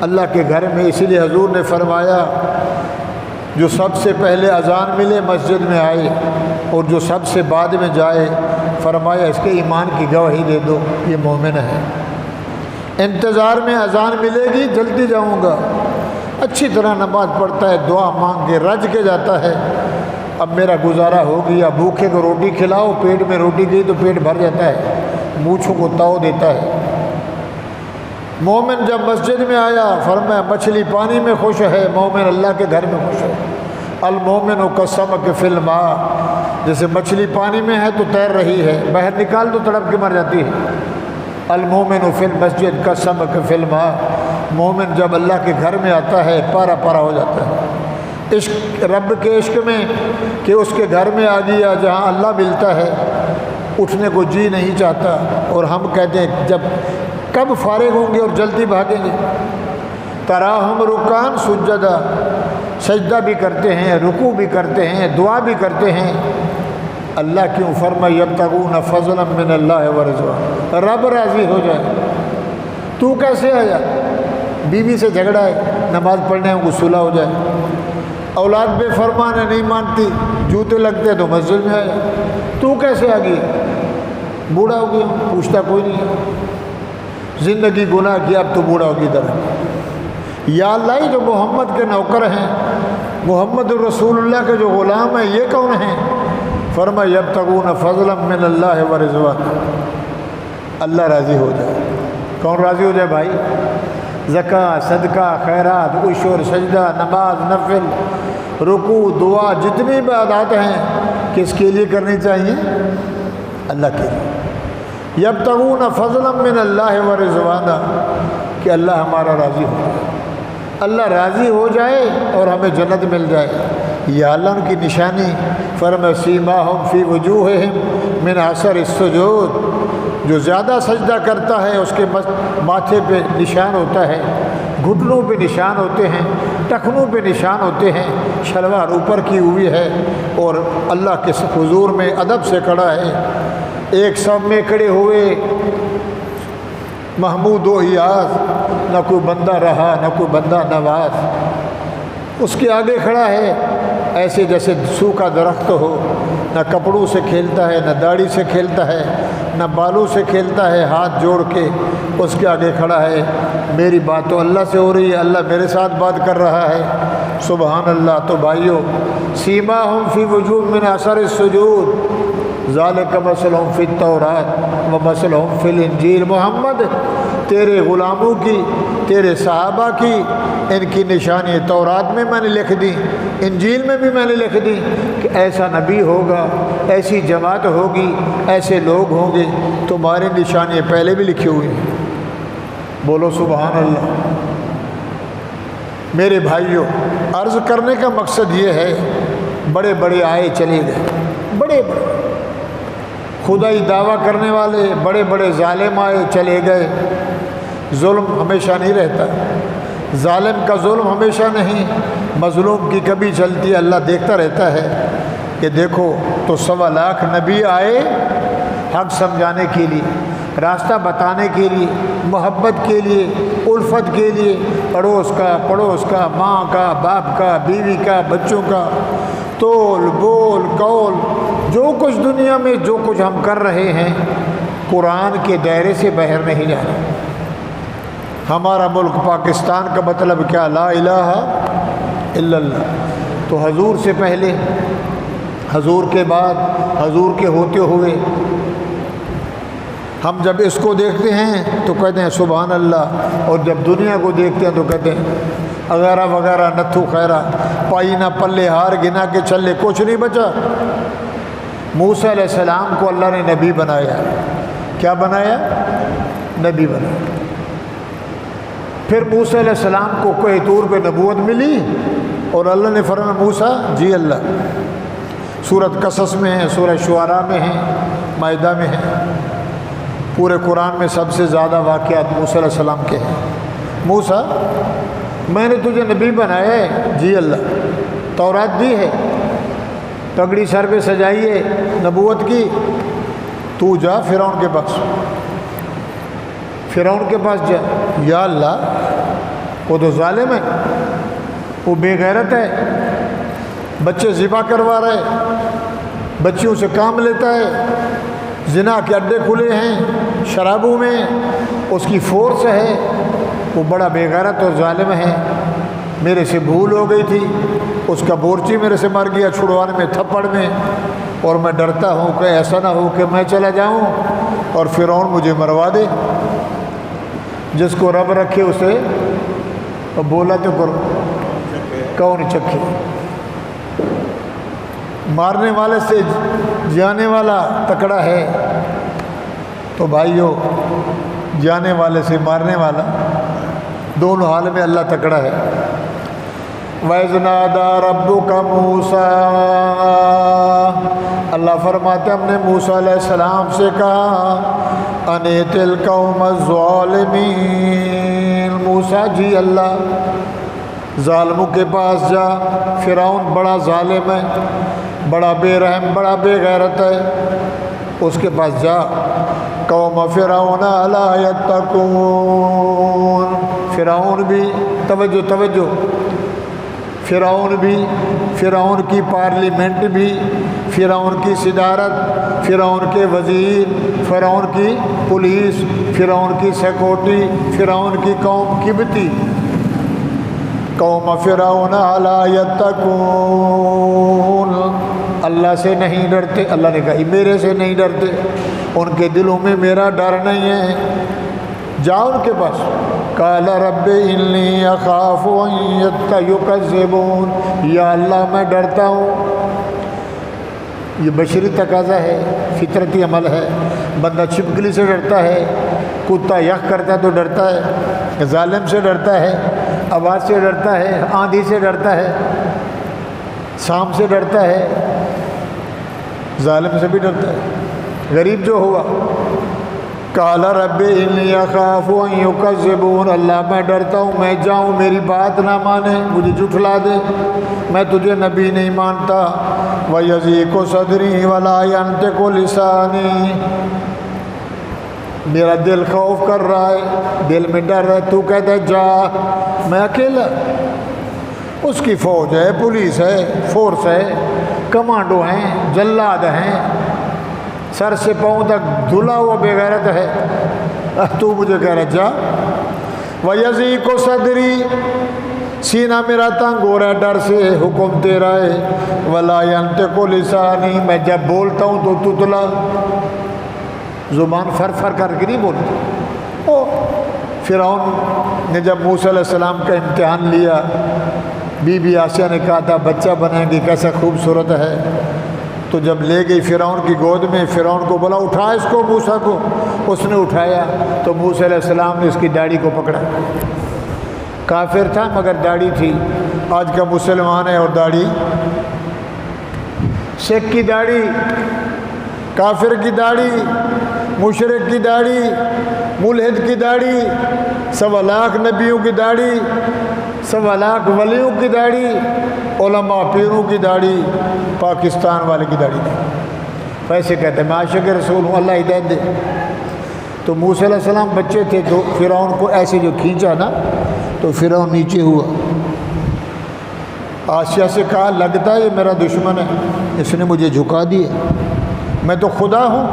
اللہ کے گھر میں۔ اسی لیے حضور نے فرمایا جو سب سے پہلے اذان ملے مسجد میں آئے، اور جو سب سے بعد میں جائے، فرمایا اس کے ایمان کی گواہی دے دو، یہ مومن ہے۔ انتظار میں اذان ملے گی، جلدی جاؤں گا، اچھی طرح نماز پڑھتا ہے، دعا مانگ کے رج کے جاتا ہے، اب میرا گزارا ہو گیا۔ بھوکے کو روٹی کھلاؤ، پیٹ میں روٹی گئی تو پیٹ بھر جاتا ہے، مونچھوں کو تاؤ دیتا ہے۔ مومن جب مسجد میں آیا، فرمایا مچھلی پانی میں خوش ہے، مومن اللہ کے گھر میں خوش ہے۔ المومن کالسمک فی الماء، جیسے مچھلی پانی میں ہے تو تیر رہی ہے، باہر نکال تو تڑپ کے مر جاتی ہے۔ المومن فی المسجد کالسمک فی الماء، مومن جب اللہ کے گھر میں آتا ہے پارا پارا ہو جاتا ہے، عشق، رب کے عشق میں، کہ اس کے گھر میں آ گیا جہاں اللہ ملتا ہے، اٹھنے کو جی نہیں چاہتا۔ اور ہم کہتے ہیں جب کب فارغ ہوں گے اور جلدی بھاگیں گے۔ تراہم رکعان سجدہ، سجدہ بھی کرتے ہیں، رکوع بھی کرتے ہیں، دعا بھی کرتے ہیں۔ اللہ کیوں؟ فرمایا یبتغون فضلا من اللہ ورضوان، رب راضی ہو جائے۔ تو کیسے آیا؟ بیوی سے جھگڑا ہے، نماز پڑھنے ہم کو صلح ہو جائے۔ اولاد بے فرمان ہے، نہیں مانتی، جوتے لگتے تو مسجد میں آیا۔ تو کیسے آ گئی؟ بوڑھا ہو گیا، پوچھتا کوئی نہیں ہے، زندگی گناہ کیا، اب تو بوڑھا ہوگی طرح۔ یا اللہ، جو محمد کے نوکر ہیں، محمد الرسول اللہ کے جو غلام ہیں، یہ کون ہیں؟ فرمایا یبتغون فضلا من اللہ و رضوان، اللہ راضی ہو جائے۔ کون راضی ہو جائے بھائی؟ زکوٰۃ، صدقہ، خیرات، عشر، سجدہ، نماز، نفل، رکوع، دعا، جتنی عبادات ہیں کس کے لیے کرنی چاہیے؟ اللہ کے لیے۔ یبتغون فضلا من اللہ و رضوانا، کہ اللہ ہمارا راضی ہو جائے، اللہ راضی ہو جائے اور ہمیں جنت مل جائے۔ یا اللہ ان کی نشانی، فرمایا سیماہم فی وجوہہم من اثر السجود، جو زیادہ سجدہ کرتا ہے اس کے ماتھے پہ نشان ہوتا ہے، گھٹنوں پہ نشان ہوتے ہیں، ٹخنوں پہ نشان ہوتے ہیں، شلوار اوپر کی ہوئی ہے اور اللہ کے حضور میں ادب سے کھڑا ہے، ایک صف میں کھڑے ہوئے محمود و ایاز، نہ کوئی بندہ رہا نہ کوئی بندہ نواز، اس کے آگے کھڑا ہے ایسے جیسے سوکھا درخت ہو، نہ کپڑوں سے کھیلتا ہے، نہ داڑھی سے کھیلتا ہے، نہ بالوں سے کھیلتا ہے، ہاتھ جوڑ کے اس کے آگے کھڑا ہے۔ میری بات تو اللہ سے ہو رہی ہے، اللہ میرے ساتھ بات کر رہا ہے، سبحان اللہ۔ تو بھائیو، سیماہم فی وجوہ من اثر السجود، ذالک مثلہم فی التوراۃ و مثلہم فی الانجیل۔ محمد تیرے غلاموں کی، تیرے صحابہ کی ان کی نشانی تورات میں میں نے لکھ دی، انجیل میں بھی میں نے لکھ دی کہ ایسا نبی ہوگا، ایسی جماعت ہوگی، ایسے لوگ ہوں گے۔ تمہاری نشانیاں پہلے بھی لکھی ہوئی ہیں، بولو سبحان اللہ۔ میرے بھائیوں، عرض کرنے کا مقصد یہ ہے، بڑے بڑے آئے چلے گئے، بڑے بڑے خدائی دعویٰ کرنے والے بڑے بڑے ظالم آئے چلے گئے۔ ظلم ہمیشہ نہیں رہتا، ظالم کا ظلم ہمیشہ نہیں، مظلوم کی کبھی چلتی ہے، اللہ دیکھتا رہتا ہے کہ دیکھو تو 1.25 لاکھ نبی آئے حق سمجھانے کے لیے، راستہ بتانے کے لیے، محبت کے لیے، الفت کے لیے، پڑوس کا، ماں کا، باپ کا، بیوی کا، بچوں کا، تول بول قول، جو کچھ دنیا میں جو کچھ ہم کر رہے ہیں قرآن کے دائرے سے باہر نہیں جا رہا۔ ہمارا ملک پاکستان کا مطلب کیا؟ لا الہ الا اللہ۔ تو حضور سے پہلے، حضور کے بعد، حضور کے ہوتے ہوئے ہم جب اس کو دیکھتے ہیں تو کہتے ہیں سبحان اللہ، اور جب دنیا کو دیکھتے ہیں تو کہتے ہیں اغیرہ وغیرہ نتھو خیرہ، پائی نہ پلے ہار گنا کے چلے، کچھ نہیں بچا۔ موسیٰ علیہ السلام کو اللہ نے نبی بنایا، کیا بنایا؟ نبی بنایا۔ پھر موسیٰ علیہ السلام کو کوہ طور پہ نبوت ملی اور اللہ نے فرمایا موسیٰ جی اللہ، سورۃ قصص میں ہے، سورہ شعراء میں ہے، مائدہ میں ہے، پورے قرآن میں سب سے زیادہ واقعات موسیٰ علیہ السلام کے ہیں۔ موسیٰ میں نے تجھے نبی بنایا ہے، جی اللہ، تورات دی ہے، پگڑی سر پہ سجائیے، نبوت کی، تو جا فرعون کے پاس، فرعون کے پاس جا۔ یا اللہ، وہ تو ظالم ہے، وہ بے غیرت ہے، بچے ذبح کروا رہے، بچیوں سے کام لیتا ہے، زنا کے اڈے کھلے ہیں شرابوں میں، اس کی فورس ہے، وہ بڑا بے غیرت اور ظالم ہے۔ میرے سے بھول ہو گئی تھی، اس کا بورچی میرے سے مر گیا چھڑوانے میں، تھپڑ میں، اور میں ڈرتا ہوں کہ ایسا نہ ہو کہ میں چلا جاؤں اور فرعون مجھے مروا دے۔ جس کو رب رکھے اسے بولا تو کرو، کون چکھے۔ مارنے والے سے جانے والا تکڑا ہے، تو بھائیو جانے والے سے مارنے والا دونوں حال میں اللہ تکڑا ہے۔ وَإِذْ نَادَىٰ رَبُّكَ مُوسَىٰ، اللہ فرماتے ہم نے موسیٰ علیہ السلام سے کہا أَنِ ائْتِ الْقَوْمَ الظَّالِمِينَ، موسیٰ جی اللہ ظالموں کے پاس جا، فرعون بڑا ظالم ہے، بڑا بے رحم، بڑا بے غیرت ہے، اس کے پاس جا۔ قوم فرعون الا یتقون، فرعون بھی، توجہ توجہ، فرعون بھی، فرعون کی پارلیمنٹ بھی، فرعون کی صدارت، فرعون کے وزیر، فرعون کی پولیس، فرعون کی سیکورٹی، فرعون کی قوم قبطی، قوم فرعون الا یتقون اللہ سے نہیں ڈرتے؟ اللہ نے کہا میرے سے نہیں ڈرتے، ان کے دلوں میں میرا ڈر نہیں ہے، جاؤ ان کے پاس۔ قال رب انی اخاف ان یکذبون، یا اللہ میں ڈرتا ہوں، یہ بشری تقاضا ہے، فطرتی عمل ہے، بندہ چھپکلی سے ڈرتا ہے، کتا یک کرتا ہے تو ڈرتا ہے، ظالم سے ڈرتا ہے، آواز سے ڈرتا ہے، آندھی سے ڈرتا ہے، سانپ سے ڈرتا ہے، ظالم سے بھی ڈرتا ہے، غریب جو ہوا۔ قال رب انی اخاف ان یکذبون، اللہ میں ڈرتا ہوں میں جاؤں میری بات نہ مانے، مجھے جھٹلا دے، میں تجھے نبی نہیں مانتا۔ وَيَضِيقُ صَدْرِي وَلَا يَنطِقُ لِسَانِي، میرا دل خوف کر رہا ہے، دل میں ڈر ہے، تو کہتا ہے جا، میں اکیلا، اس کی فوج ہے، پولیس ہے، فورس ہے، کمانڈو ہیں، جلاد ہیں، سر سے پاؤں تک دھلا ہوا بے غیرت ہے، تو مجھے کہہ رہا جا۔ وَيَضِيقُ صَدْرِي، سینہ میرا تنگ ہو رہا ہے ڈر سے، حکم تیرا ہے۔ وَلَا يَنطِقُ لِسَانِي، میں جب بولتا ہوں تو تتلا، زبان فر فر کر کے نہیں بولتی۔ فرعون نے جب موسیٰ علیہ السلام کا امتحان لیا، بی بی آسیہ نے کہا تھا بچہ بنائیں گے، کیسا خوبصورت ہے، تو جب لے گئی فرعون کی گود میں، فرعون کو بولا اٹھا اس کو، موسیٰ کو، اس نے اٹھایا تو موسیٰ علیہ السلام نے اس کی داڑھی کو پکڑا، کافر تھا مگر داڑھی تھی، آج کا مسلمان ہے اور داڑھی، سکھ کی داڑھی، کافر کی داڑھی، مشرک کی داڑھی، ملحد کی داڑھی، 1.25 لاکھ نبیوں کی داڑھی، 1.25 لاکھ ولیوں کی داڑھی، علماء پیروں کی داڑھی، پاکستان والے کی داڑھی نہیں۔ ویسے کہتے ہیں میں عاشق رسول ہوں، اللہ ہدایت دے۔ تو موسیٰ علیہ السلام بچے تھے تو فرعون کو ایسے جو کھینچا نا تو فرعون نیچے ہوا، آسیہ سے کہا لگتا ہے یہ میرا دشمن ہے، اس نے مجھے جھکا دیا، میں تو خدا ہوں،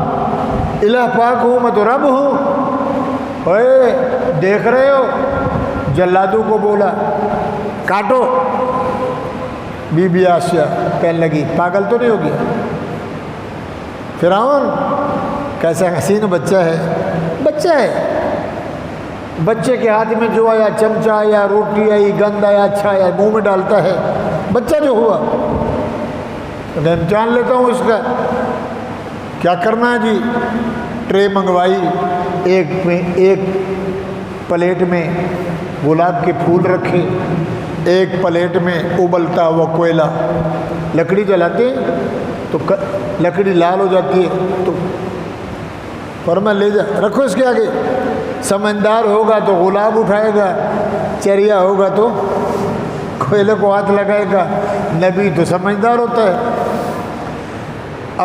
الہ پاک ہوں، میں تو رب ہوں۔ اوے دیکھ رہے ہو، جلادوں کو بولا کاٹو، بی بی آسیہ کہنے لگی پاگل تو نہیں ہو گیا؟ فرعون کیسا حسین بچہ ہے، بچہ ہے، بچے کے ہاتھ میں جو آیا، چمچہ آیا، روٹی آئی، گند آیا، اچھا آیا، منہ میں ڈالتا ہے، بچہ جو ہوا، میں امتحان لیتا ہوں اس کا، کیا کرنا ہے جی؟ ٹرے منگوائی، ایک پلیٹ میں گلاب کے پھول رکھے، ایک پلیٹ میں ابلتا ہوا کوئلہ، لکڑی جلاتے ہیں تو لکڑی لال ہو جاتی ہے، تو فرمایا لے جا، رکھو اس کے آگے، سمجھدار ہوگا تو گلاب اٹھائے گا، چریا ہوگا تو کوئلے کو ہاتھ لگائے گا، نبی تو سمجھدار ہوتا ہے،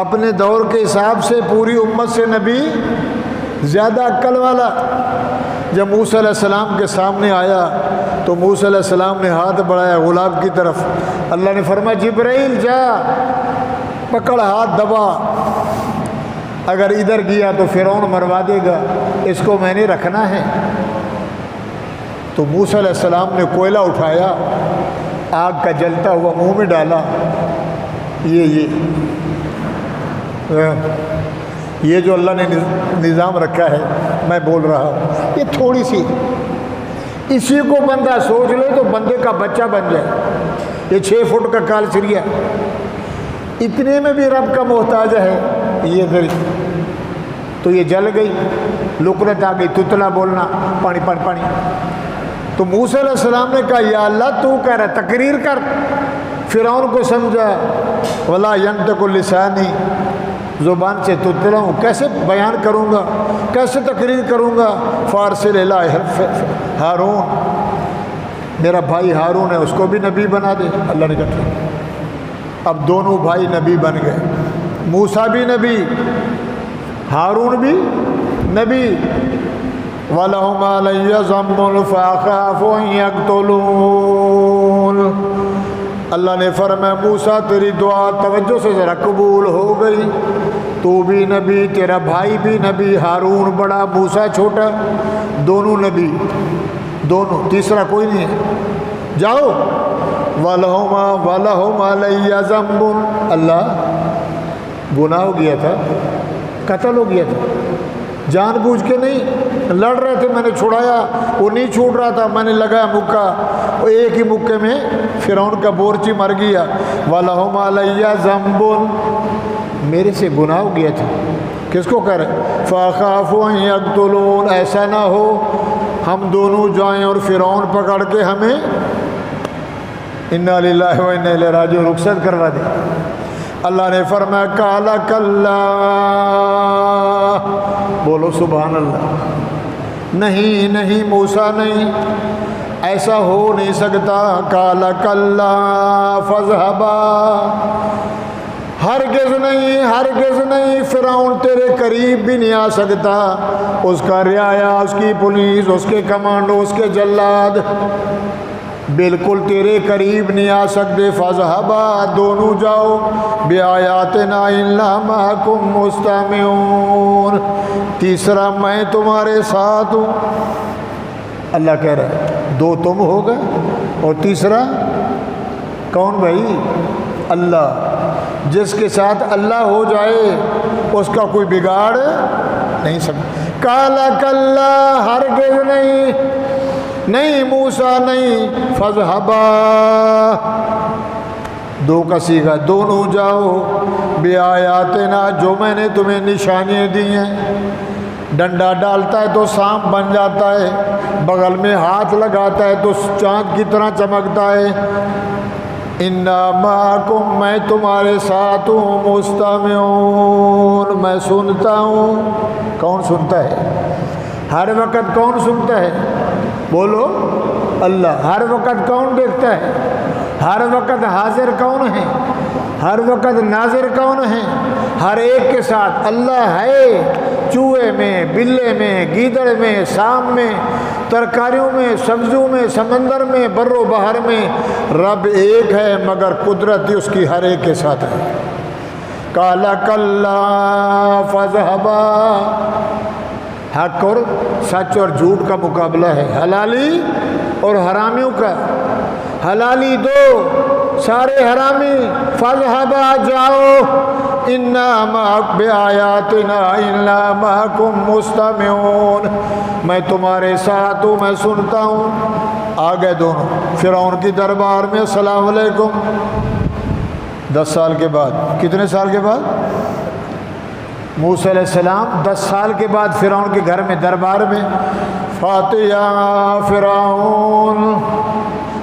اپنے دور کے حساب سے پوری امت سے نبی زیادہ عقل والا۔ جب موسیٰ علیہ السلام کے سامنے آیا تو موسیٰ علیہ السلام نے ہاتھ بڑھایا گلاب کی طرف، اللہ نے فرمایا جبرائیل جا، پکڑ ہاتھ دبا، اگر ادھر گیا تو فرعون مروا دے گا، اس کو میں نے رکھنا ہے۔ تو موسیٰ علیہ السلام نے کوئلہ اٹھایا، آگ کا جلتا ہوا منہ میں ڈالا، یہ جو اللہ نے نظام رکھا ہے میں بول رہا ہوں، یہ تھوڑی سی، اسی کو بندہ سوچ لے تو بندے کا بچہ بن جائے۔ یہ 6 فٹ کا کال سریا، اتنے میں بھی رب کا محتاج ہے، یہ ذریعہ تو یہ جل گئی، لکنت آ گئی، تتلا بولنا، پانی پانی پانی۔ تو موسیٰ علیہ السلام نے کہا یا اللہ تو کہہ رہا تقریر کر، فرعون کو سمجھا، ولا ینطق لسانی، زبان سے تتلا ہوں، کیسے بیان کروں گا، کیسے تقریر کروں گا؟ فارسل الی ہارون، میرا بھائی ہارون ہے اس کو بھی نبی بنا دے۔ اللہ نے کہا اب دونوں بھائی نبی بن گئے، موسیٰ بھی نبی، ہارون بھی نبی۔ وَلَهُمْ عَلَيَّ ذَنبٌ فَأَخَافُ أَن يَقْتُلُونِ، اللہ نے فرمایا موسیٰ تیری دعا توجہ سے ذرا قبول ہو گئی، تو بھی نبی، تیرا بھائی بھی نبی، ہارون بڑا، موسیٰ چھوٹا، دونوں نبی، دونوں، تیسرا کوئی نہیں ہے۔ جاؤ وَلَهُمْ عَلَيَّ ذَنبٌ، اللہ گناہ ہو گیا تھا، قتل ہو گیا تھا، جان بوجھ کے نہیں، لڑ رہے تھے، میں نے چھڑایا، وہ نہیں چھوٹ رہا تھا، میں نے لگایا مکہ، ایک ہی مکے میں فرعون کا بورچی مر گیا۔ وَلَهُمْ عَلَيَّ ذَنْبٌ، میرے سے گناہ ہو گیا تھا، کس کو کہہ رہے؟ فَأَخَافُ أَن يَقْتُلُونَ، ایسا نہ ہو ہم دونوں جائیں اور فرعون پکڑ کے ہمیں اِنَّا لِلَّهِ وَإِنَّا إِلَيْهِ رَاجِعُونَ رخصت کروا دے۔ اللہ نے فرمایا قَالَ كَلَّا، بولو سبحان اللہ، نہیں نہیں موسیٰ نہیں، ایسا ہو نہیں سکتا۔ قَالَ كَلَّا فَاذْهَبَا، ہرگز نہیں ہرگز نہیں، فرعون تیرے قریب بھی نہیں آ سکتا، اس کا رعایا، اس کی پولیس، اس کے کمانڈو، اس کے جلاد بالکل تیرے قریب نہیں آ سکتے۔ فَاذْهَبَا، دونوں جاؤ، بِآيَاتِنَا إِنَّا مَعَكُمْ مُسْتَمِعُونَ، تیسرا میں تمہارے ساتھ ہوں۔ اللہ کہہ رہا ہے دو تم ہو گئے اور تیسرا کون بھائی؟ اللہ۔ جس کے ساتھ اللہ ہو جائے اس کا کوئی بگاڑ نہیں سکتا۔ قَالَ كَلَّا، ہرگز نہیں نہیں موسیٰ نہیں، فَاذْهَبَا، دو کا صیغہ، دونوں جاؤ، بِآيَاتِنَا، جو میں نے تمہیں نشانیاں دی ہیں، ڈنڈا ڈالتا ہے تو سانپ بن جاتا ہے، بغل میں ہاتھ لگاتا ہے تو چاند کی طرح چمکتا ہے۔ اِنَّا مَعَكُمْ، میں تمہارے ساتھ ہوں، مُسْتَمِعُونَ، میں سنتا ہوں۔ کون سنتا ہے؟ ہر وقت کون سنتا ہے؟ بولو اللہ۔ ہر وقت کون دیکھتا ہے؟ ہر وقت حاضر کون ہے؟ ہر وقت ناظر کون ہے؟ ہر ایک کے ساتھ اللہ ہے، چوہے میں، بلے میں، گیدڑ میں، سانپ میں، ترکاریوں میں، سبزیوں میں، سمندر میں، بر و بحر میں، رب ایک ہے مگر قدرت اس کی ہر ایک کے ساتھ ہے۔ قَالَ كَلَّا فَاذْهَبَا، حق اور سچ اور جھوٹ کا مقابلہ ہے، حلالی اور حرامیوں کا۔ حلالی دو، سارے حرامی، فَاذْهَبَا، جاؤ، اِنَّا مَعَكُمْ بِآيَاتِنَا إِنَّا مَعَكُمْ مُسْتَمِعُونَ، میں تمہارے ساتھ ہوں، میں سنتا ہوں۔ آ گئے دونوں فرعون کی دربار میں، السلام علیکم۔ 10 سال کے بعد، کتنے سال کے بعد؟ موسیٰ علیہ السلام 10 سال کے بعد فرعون کے گھر میں، دربار میں۔ فَاتِيَا فرعون،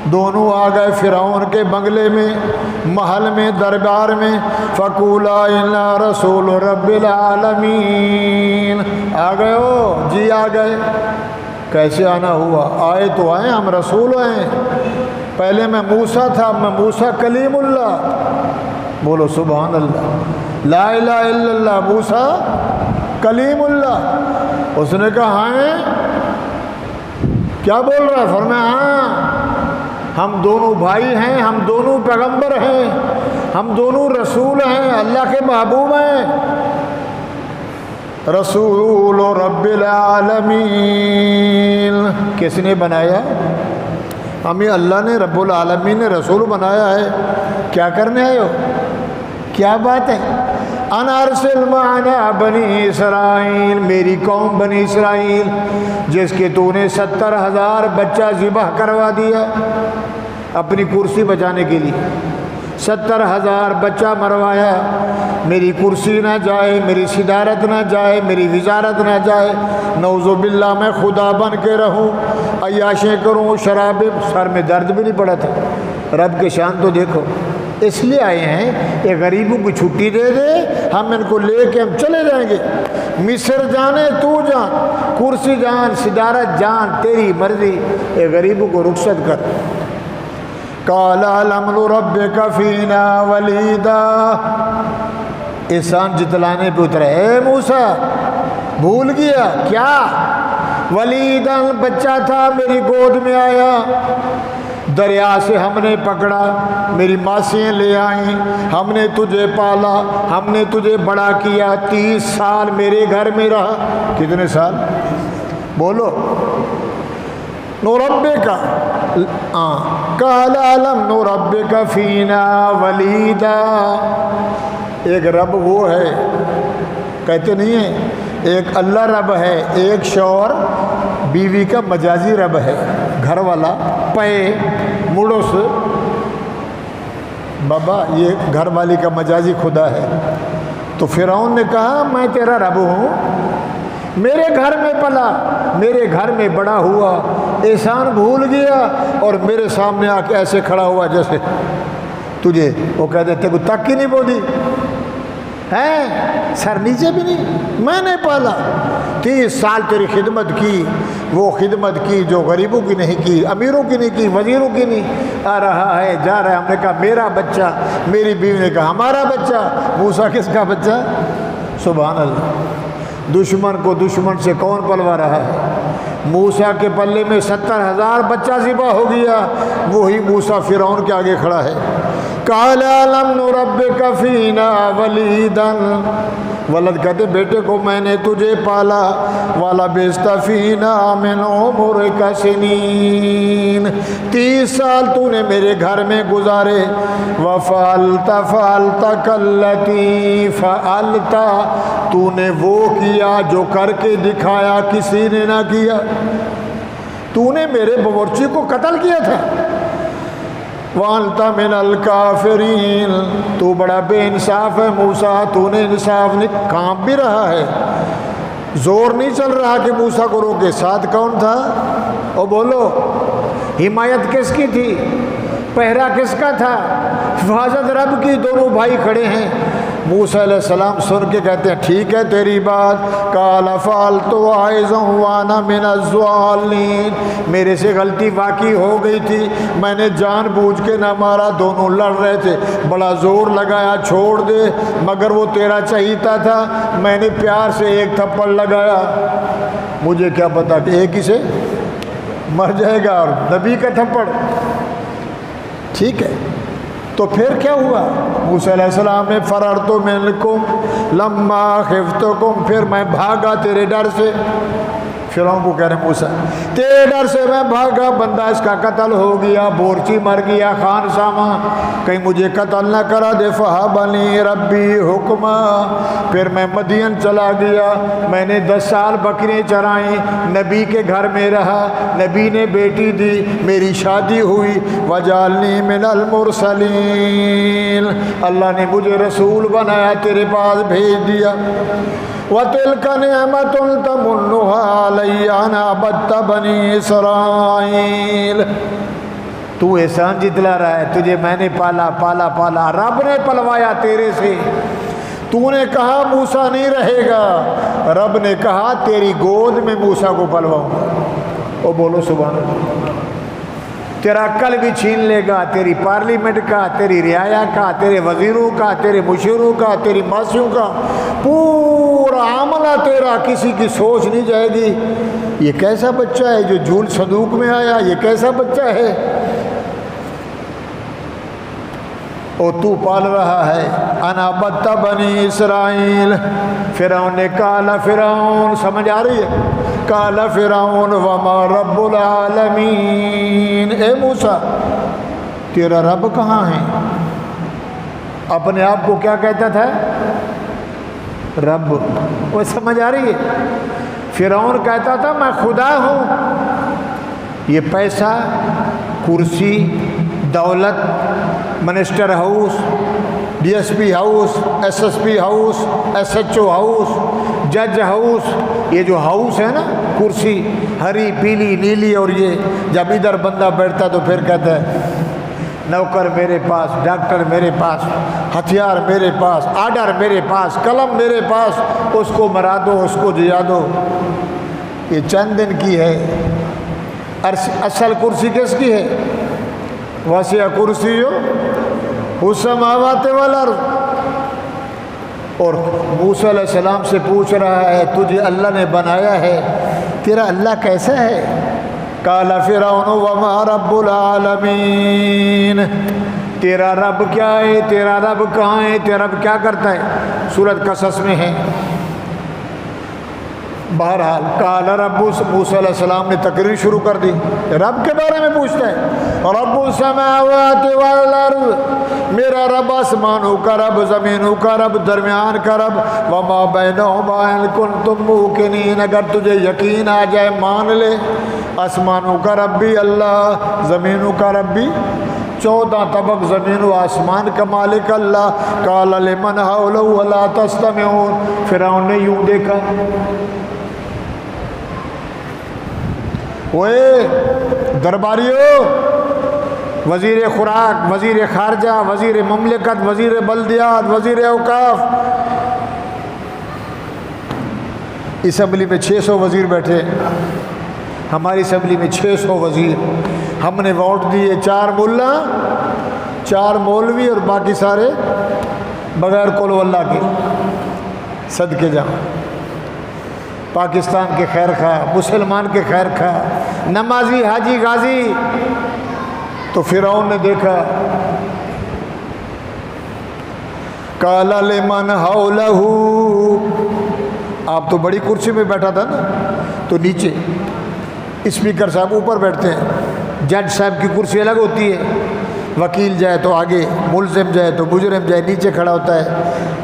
دونوں آ گئے فرعون کے بنگلے میں، محل میں، دربار میں۔ فَقُولَا إِنَّا رَسُولُ رَبِّ الْعَالَمِينَ، آ گئے ہو جی؟ آ گئے۔ کیسے آنا ہوا؟ آئے تو آئے، ہم رسول ہیں، پہلے میں موسیٰ تھا، میں موسیٰ کلیم اللہ، بولو سبحان اللہ، لا الہ الا اللہ، موسیٰ کلیم اللہ۔ اس نے کہا ہاں، کیا بول رہا ہے؟ فرمایا ہاں، ہم دونوں بھائی ہیں، ہم دونوں پیغمبر ہیں، ہم دونوں رسول ہیں، اللہ کے محبوب ہیں، رسول رب العالمین۔ کس نے بنایا؟ ہمیں اللہ نے، رب العالمین نے رسول بنایا ہے۔ کیا کرنے آئے ہو؟ کیا بات ہے؟ ان ارسل معنا بنی اسرائیل، میری قوم بنی اسرائیل جس کے تو نے 70,000 بچہ ذبح کروا دیا اپنی کرسی بچانے کے لیے، 70,000 بچہ مروایا، میری کرسی نہ جائے، میری صدارت نہ جائے، میری وزارت نہ جائے، نعوذ باللہ میں خدا بن کے رہوں، عیاشیں کروں، شراب، سر میں درد بھی نہیں پڑا تھا۔ رب کے شان تو دیکھو۔ اس لیے آئے ہیں کہ غریبوں کو چھٹی دے دے، ہم ان کو لے کے ہم چلے جائیں گے، مصر جانے تو جان، کرسی جان، صدارت جان، تیری مرضی، اے غریبوں کو رخصت کر۔ قال الم نربک فینا ولیدا، احسان جتلانے پہ اترا، اے موسیٰ بھول گیا کیا؟ ولیدن، بچہ تھا، میری گود میں آیا، دریا سے ہم نے پکڑا، میری ماسیاں لے آئیں، ہم نے تجھے پالا، ہم نے تجھے بڑا کیا، 30 سال میرے گھر میں رہا۔ کتنے سال؟ بولو۔ نربک، قال الم نربک فینا ولیدا، ایک رب وہ ہے، کہتے نہیں ہیں ایک اللہ رب ہے، ایک شوہر بیوی کا مجازی رب ہے، گھر والا پے مڑوس بابا، یہ گھر والی کا مجازی خدا ہے۔ تو فرعون نے کہا میں تیرا رب ہوں، میرے گھر میں پلا، میرے گھر میں بڑا ہوا، احسان بھول گیا اور میرے سامنے آ کے ایسے کھڑا ہوا جیسے تجھے وہ کہتے تھے کو تک ہی نہیں بولی ہے، سر نیچے بھی نہیں، میں نے پالا، 30 سال تیری خدمت کی، وہ خدمت کی جو غریبوں کی نہیں کی، امیروں کی نہیں کی، وزیروں کی نہیں، آ رہا ہے جا رہا ہے۔ ہم نے کہا میرا بچہ، میری بیوی نے کہا ہمارا بچہ۔ موسیٰ کس کا بچہ؟ سبحان اللہ۔ دشمن کو دشمن سے کون پلوا رہا ہے؟ موسیٰ کے پلے میں 70,000 بچہ ذبح ہو گیا، وہی موسیٰ فرعون کے آگے کھڑا ہے۔ قال الم نربک فینا ولیدا، ولد کہتے بیٹے کو میں نے تجھے پالا، ولبثت فینا من عمرک سنین، 30 سال تو نے میرے گھر میں گزارے، وفعلت فعلتک التی فعلت، تو نے وہ کیا جو کر کے دکھایا کسی نے نہ کیا، تو نے میرے باورچی کو قتل کیا تھا، وَأَنْتَ مِنَ الْكَافِرِينَ، تو بڑا بے انصاف ہے موسیٰ، تو نے انصاف نہیں، کام بھی رہا ہے، زور نہیں چل رہا کہ موسیٰ کو روکے۔ ساتھ کون تھا؟ او بولو، حمایت کس کی تھی؟ پہرا کس کا تھا؟ حفاظت رب کی۔ دونوں بھائی کھڑے ہیں، موسیٰ علیہ السلام سن کے کہتے ہیں ٹھیک ہے تیری بات، قال فعلت عائزا وانا من الضالین، میرے سے غلطی واقعی ہو گئی تھی، میں نے جان بوجھ کے نہ مارا، دونوں لڑ رہے تھے، بڑا زور لگایا چھوڑ دے، مگر وہ تیرا چہیتا تھا، میں نے پیار سے ایک تھپڑ لگایا، مجھے کیا پتا کہ ایک ہی سے مر جائے گا، اور نبی کا تھپڑ۔ ٹھیک ہے، تو پھر کیا ہوا؟ موسیٰ علیہ السلام نے فررت منکم لما خفتکم، پھر میں بھاگا تیرے ڈر سے۔ فرعون کو کہہ رہے ہیں موسیٰ تیرے ڈر سے میں بھاگا، بندہ اس کا قتل ہو گیا، بورچی مر گیا، خان ساما، کہیں مجھے قتل نہ کرا دے، فہبنی ربی حکما، پھر میں مدین چلا گیا، میں نے 10 سال بکریاں چرائیں، نبی کے گھر میں رہا، نبی نے بیٹی دی، میری شادی ہوئی، وجعلنی من المرسلین، اللہ نے مجھے رسول بنایا، تیرے پاس بھیج دیا، وَتِلْكَ نِعْمَةٌ تَمُنُّهَا عَلَيَّ أَنْ عَبَدتَّ بَنِي إِسْرَائِيلَ، تو احسان جتلا رہا ہے، تجھے میں نے پالا پالا پالا، رب نے پلوایا تیرے سے، تو نے کہا موسیٰ نہیں رہے گا، رب نے کہا تیری گود میں موسیٰ کو پلواؤں گا۔ او بولو سبحان اللہ۔ تیرا عقل بھی چھین لے گا، تیری پارلیمنٹ کا، تیری رعایا کا، تیرے وزیروں کا، تیرے مشیروں کا، تیری ماسیوں کا، پورا عاملہ تیرا، کسی کی سوچ نہیں جائے گی یہ کیسا بچہ ہے جو جھول صندوق میں آیا، یہ کیسا بچہ ہے، اور تو پال رہا ہے۔ انا عبدت بنی اسرائیل، فرعون نے کہا، فرعون سمجھ آ رہی ہے؟ قال فرعون وما رب العالمین، اے موسیٰ تیرا رب کہاں ہے؟ اپنے آپ کو کیا کہتا تھا؟ رب۔ وہ سمجھ آ رہی ہے؟ فرعون کہتا تھا میں خدا ہوں، یہ پیسہ، کرسی، دولت، minister house, D S P house, S S P house, S H O house, جج ہاؤس، یہ جو ہاؤس ہے نا، کرسی ہری پیلی نیلی، اور یہ جب ادھر بندہ بیٹھتا تو پھر کہتا ہے نوکر میرے پاس، ڈاکٹر میرے پاس، ہتھیار میرے پاس، آرڈر میرے پاس، قلم میرے پاس، اس کو مرا دو، اس کو جیا دو۔ یہ چند دن کی ہے، اصل کرسی کس کی ہے؟ وسع کرسیہ السماوات والارض۔ اور موسیٰ علیہ السلام سے پوچھ رہا ہے تجھے اللہ نے بنایا ہے، تیرا اللہ کیسا ہے؟ قال فرعون وما رب العالمین، تیرا رب کیا ہے، تیرا رب کہاں ہے، تیرا رب کیا کرتا ہے؟ سورۃ قصص میں ہے بہرحال قال رب، موسیٰ علیہ السلام نے تقریر شروع کر دی، رب کے بارے میں پوچھتا ہے۔ رب السماوات والارض، میرا رب آسمانوں کا رب، زمینوں کا رب، درمیان کا رب، وما بینہما ان کنتم موقنین، اگر تجھے یقین آ جائے مان لے، آسمانوں کا رب بھی اللہ، زمینوں کا رب بھی، 14 طبق زمین و آسمان کا مالک اللہ۔ قال لمن حولہ الا تستمعون، فرعون نے یوں دیکھا، اوے درباریوں، وزیر خوراک، وزیر خارجہ، وزیر مملکت، وزیر بلدیات، وزیر اوقاف، اسمبلی میں 600 وزیر بیٹھے، ہماری اسمبلی میں 600 وزیر، ہم نے ووٹ دیے 4 ملا، 4 مولوی اور باقی سارے بغیر قول واللہ کے، صدقے جاؤ، پاکستان کے خیر خواہ، مسلمان کے خیر خواہ، نمازی، حاجی، غازی۔ تو فرعون نے دیکھا، قال لمن حولہ، آپ تو بڑی کرسی میں بیٹھا تھا نا، تو نیچے اسپیکر صاحب اوپر بیٹھتے ہیں، جج صاحب کی کرسی الگ ہوتی ہے، وکیل جائے تو آگے، ملزم جائے تو مجرم جائے نیچے کھڑا ہوتا ہے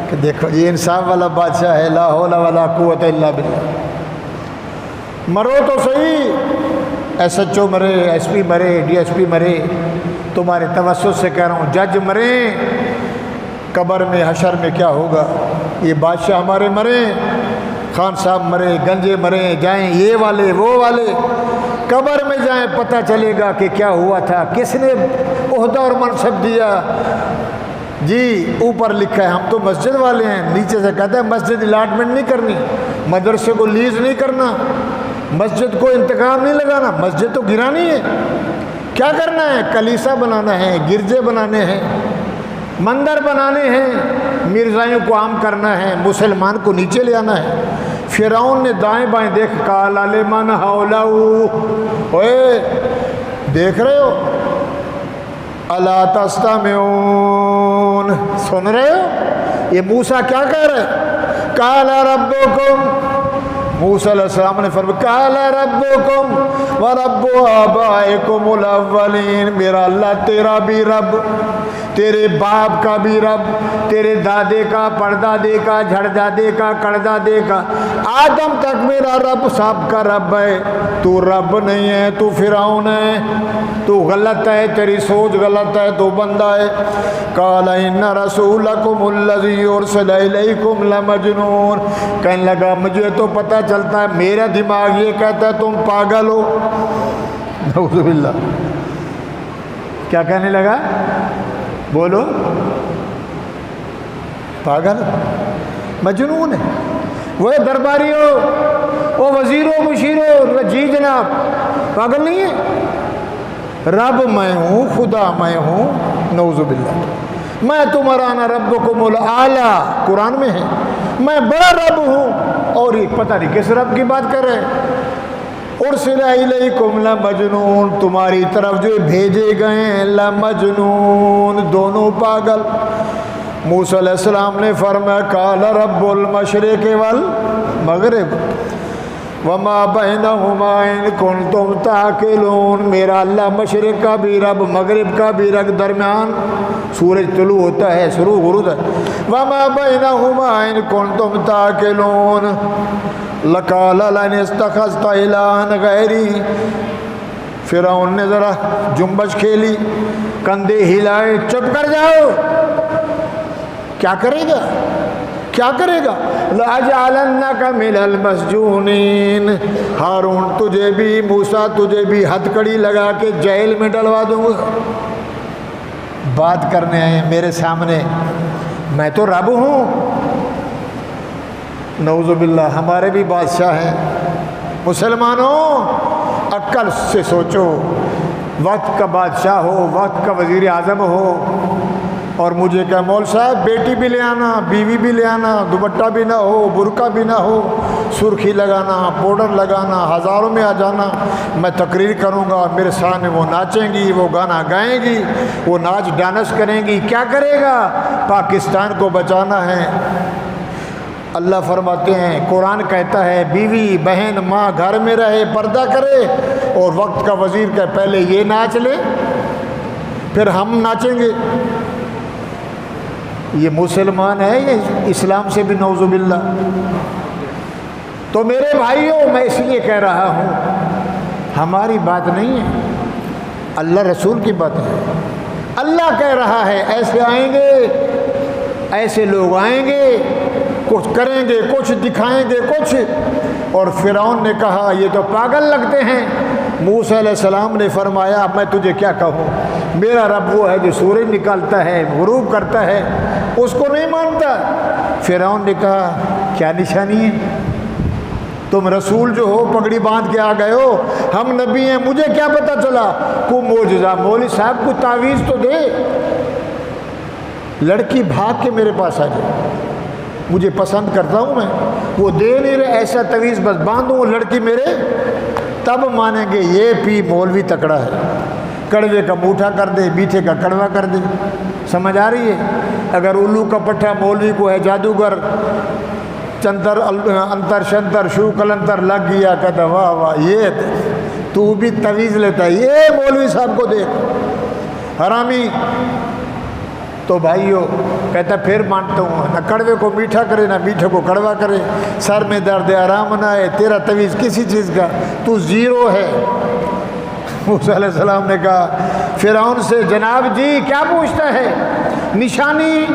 کہ دیکھو یہ انصاف والا بادشاہ ہے، لا حول ولا قوت الا باللہ۔ مرو تو صحیح، ایس ایچ او مرے، ایس پی مرے، ڈی ایس پی مرے، تمہارے توسط سے کہہ رہا ہوں، جج مرے، قبر میں حشر میں کیا ہوگا، یہ بادشاہ ہمارے مرے، خان صاحب مرے، گنجے مرے، جائیں یہ والے وہ والے، قبر میں جائیں پتہ چلے گا کہ کیا ہوا تھا، کس نے عہدہ اور منصب دیا۔ جی اوپر لکھا ہے ہم تو مسجد والے ہیں، نیچے سے کہتا ہے مسجد الاٹمنٹ نہیں کرنی، مدرسے کو لیز نہیں کرنا، مسجد کو انتقام نہیں لگانا، مسجد تو گرانی ہے، کیا کرنا ہے، کلیسا بنانا ہے، گرجے بنانے ہیں، مندر بنانے ہیں، مرزائیوں کو عام کرنا ہے، مسلمان کو نیچے لے آنا ہے۔ فرعون نے دائیں بائیں دیکھ، قال لمن حولہ، اوے دیکھ رہے ہو، الا تستمعون، سن رہے ہو، یہ موسیٰ کیا کہہ رہے ہیں، قال ربکم، موسیٰ علیہ السلام نے فرمایا قال ربکم ورب آبائکم الاولین، میرا اللہ تیرا بھی رب، تیرے باپ کا بھی رب، تیرے دادے کا، پردادے کا، جھڑدادے کا، کڑدادے کا، آدم تک میرا رب سب کا رب ہے، تو رب نہیں ہے، تو فرعون ہے، تو غلط ہے، تیری سوچ غلط ہے، تو بندہ ہے۔ قال ان رسولکم الذی ارسل الیکم لمجنون، کہنے لگا مجھے تو پتہ چلتا ہے، میرا دماغ یہ کہتا ہے تم پاگل ہو، نعوذ باللہ۔ کیا کہنے لگا، بولو، پاگل، مجنون ہے، وہ درباری ہو، وہ وزیر و مشیر ہو، جی جناب، پاگل نہیں ہے، رب میں ہوں، خدا میں ہوں، نعوذ باللہ، میں تمہارا نا ربکم الاعلی، قرآن میں ہے، میں بڑا رب ہوں، اور یہ پتہ نہیں کس رب کی بات کر رہے ہیں۔ ارسل الیکم لمجنون، تمہاری طرف جو بھیجے گئے ہیں، لمجنون، دونوں پاگل۔ موسیٰ علیہ السلام نے فرمایا قال رب المشرق والمغرب وما بینہما ان کنتم تعقلون، میرا اللہ مشرق کا بھی رب، مغرب کا بھی رب، درمیان سورج طلوع ہوتا ہے، شروع غروب ہے، وما بینہما ان کنتم تعقلون، لقال لئن اتخذت الہا غیری، فرعون نے ذرا جنبش کھیلی، کندھے ہلائے، چپ کر جاؤ، کیا کرے گا، کیا کرے گا، لَأَجْعَلَنَّكَ مِنَ الْمَسْجُونِينَ، ہارون تجھے بھی، موسیٰ تجھے بھی ہتھ کڑی لگا کے جیل میں ڈلوا دوں گا۔ بات کرنے آئے میرے سامنے، میں تو رب ہوں، نعوذ باللہ، ہمارے بھی بادشاہ ہیں۔ مسلمانوں عقل سے سوچو، وقت کا بادشاہ ہو، وقت کا وزیر اعظم ہو، اور مجھے کہ مول صاحب بیٹی بھی لے آنا، بیوی بھی لے آنا، دوپٹہ بھی نہ ہو، برقع بھی نہ ہو، سرخی لگانا، پاؤڈر لگانا، ہزاروں میں آ جانا، میں تقریر کروں گا، میرے سامنے وہ ناچیں گی، وہ گانا گائیں گی، وہ ناچ ڈانس کریں گی، کیا کرے گا، پاکستان کو بچانا ہے۔ اللہ فرماتے ہیں، قرآن کہتا ہے بیوی بہن ماں گھر میں رہے، پردہ کرے، اور وقت کا وزیر کہ پہلے یہ ناچ لے پھر ہم ناچیں گے۔ یہ مسلمان ہے یہ اسلام سے بھی نعوذ باللہ۔ تو میرے بھائیوں، میں اس لیے کہہ رہا ہوں، ہماری بات نہیں ہے، اللہ رسول کی بات ہے۔ اللہ کہہ رہا ہے ایسے آئیں گے، ایسے لوگ آئیں گے، کچھ کریں گے، کچھ دکھائیں گے کچھ۔ اور فرعون نے کہا یہ تو پاگل لگتے ہیں۔ موسیٰ علیہ السلام نے فرمایا میں تجھے کیا کہوں، میرا رب وہ ہے جو سورج نکالتا ہے غروب کرتا ہے، اس کو نہیں مانتا۔ فرعون نے کہا کیا نشانی ہے، تم رسول جو ہو پگڑی باندھ کے آ گئے ہو، ہم نبی ہیں، مجھے کیا پتہ چلا، کوئی معجزہ، مولوی صاحب کو تعویذ تو دے، لڑکی بھاگ کے میرے پاس آ جائے، مجھے پسند کرتا ہوں میں، وہ دے نہیں رہے، ایسا تعویذ بس باندھوں وہ لڑکی میرے، تب مانیں گے یہ پی مولوی تکڑا ہے، کڑوے کا موٹھا کر دے، میٹھے کا کڑوا کر دے۔ سمجھ آ رہی ہے؟ اگر الو کا پٹھا مولوی کو ہے جادوگر، چنتر انتر شنتر شو کلنتر لگ گیا، کہتا واہ واہ یہ تو بھی تعویذ لیتا ہے، یہ مولوی صاحب کو دیکھ حرامی۔ تو بھائیو کہتا پھر مانتا ہوں، نہ کڑوے کو میٹھا کرے نہ میٹھے کو کڑوا کرے، سر میں درد آرام نہ آئے، تیرا تعویذ کسی چیز کا، تو زیرو ہے۔ موسیٰ علیہ السلام نے کہا فرعون سے، جناب جی کیا پوچھتا ہے، نشانی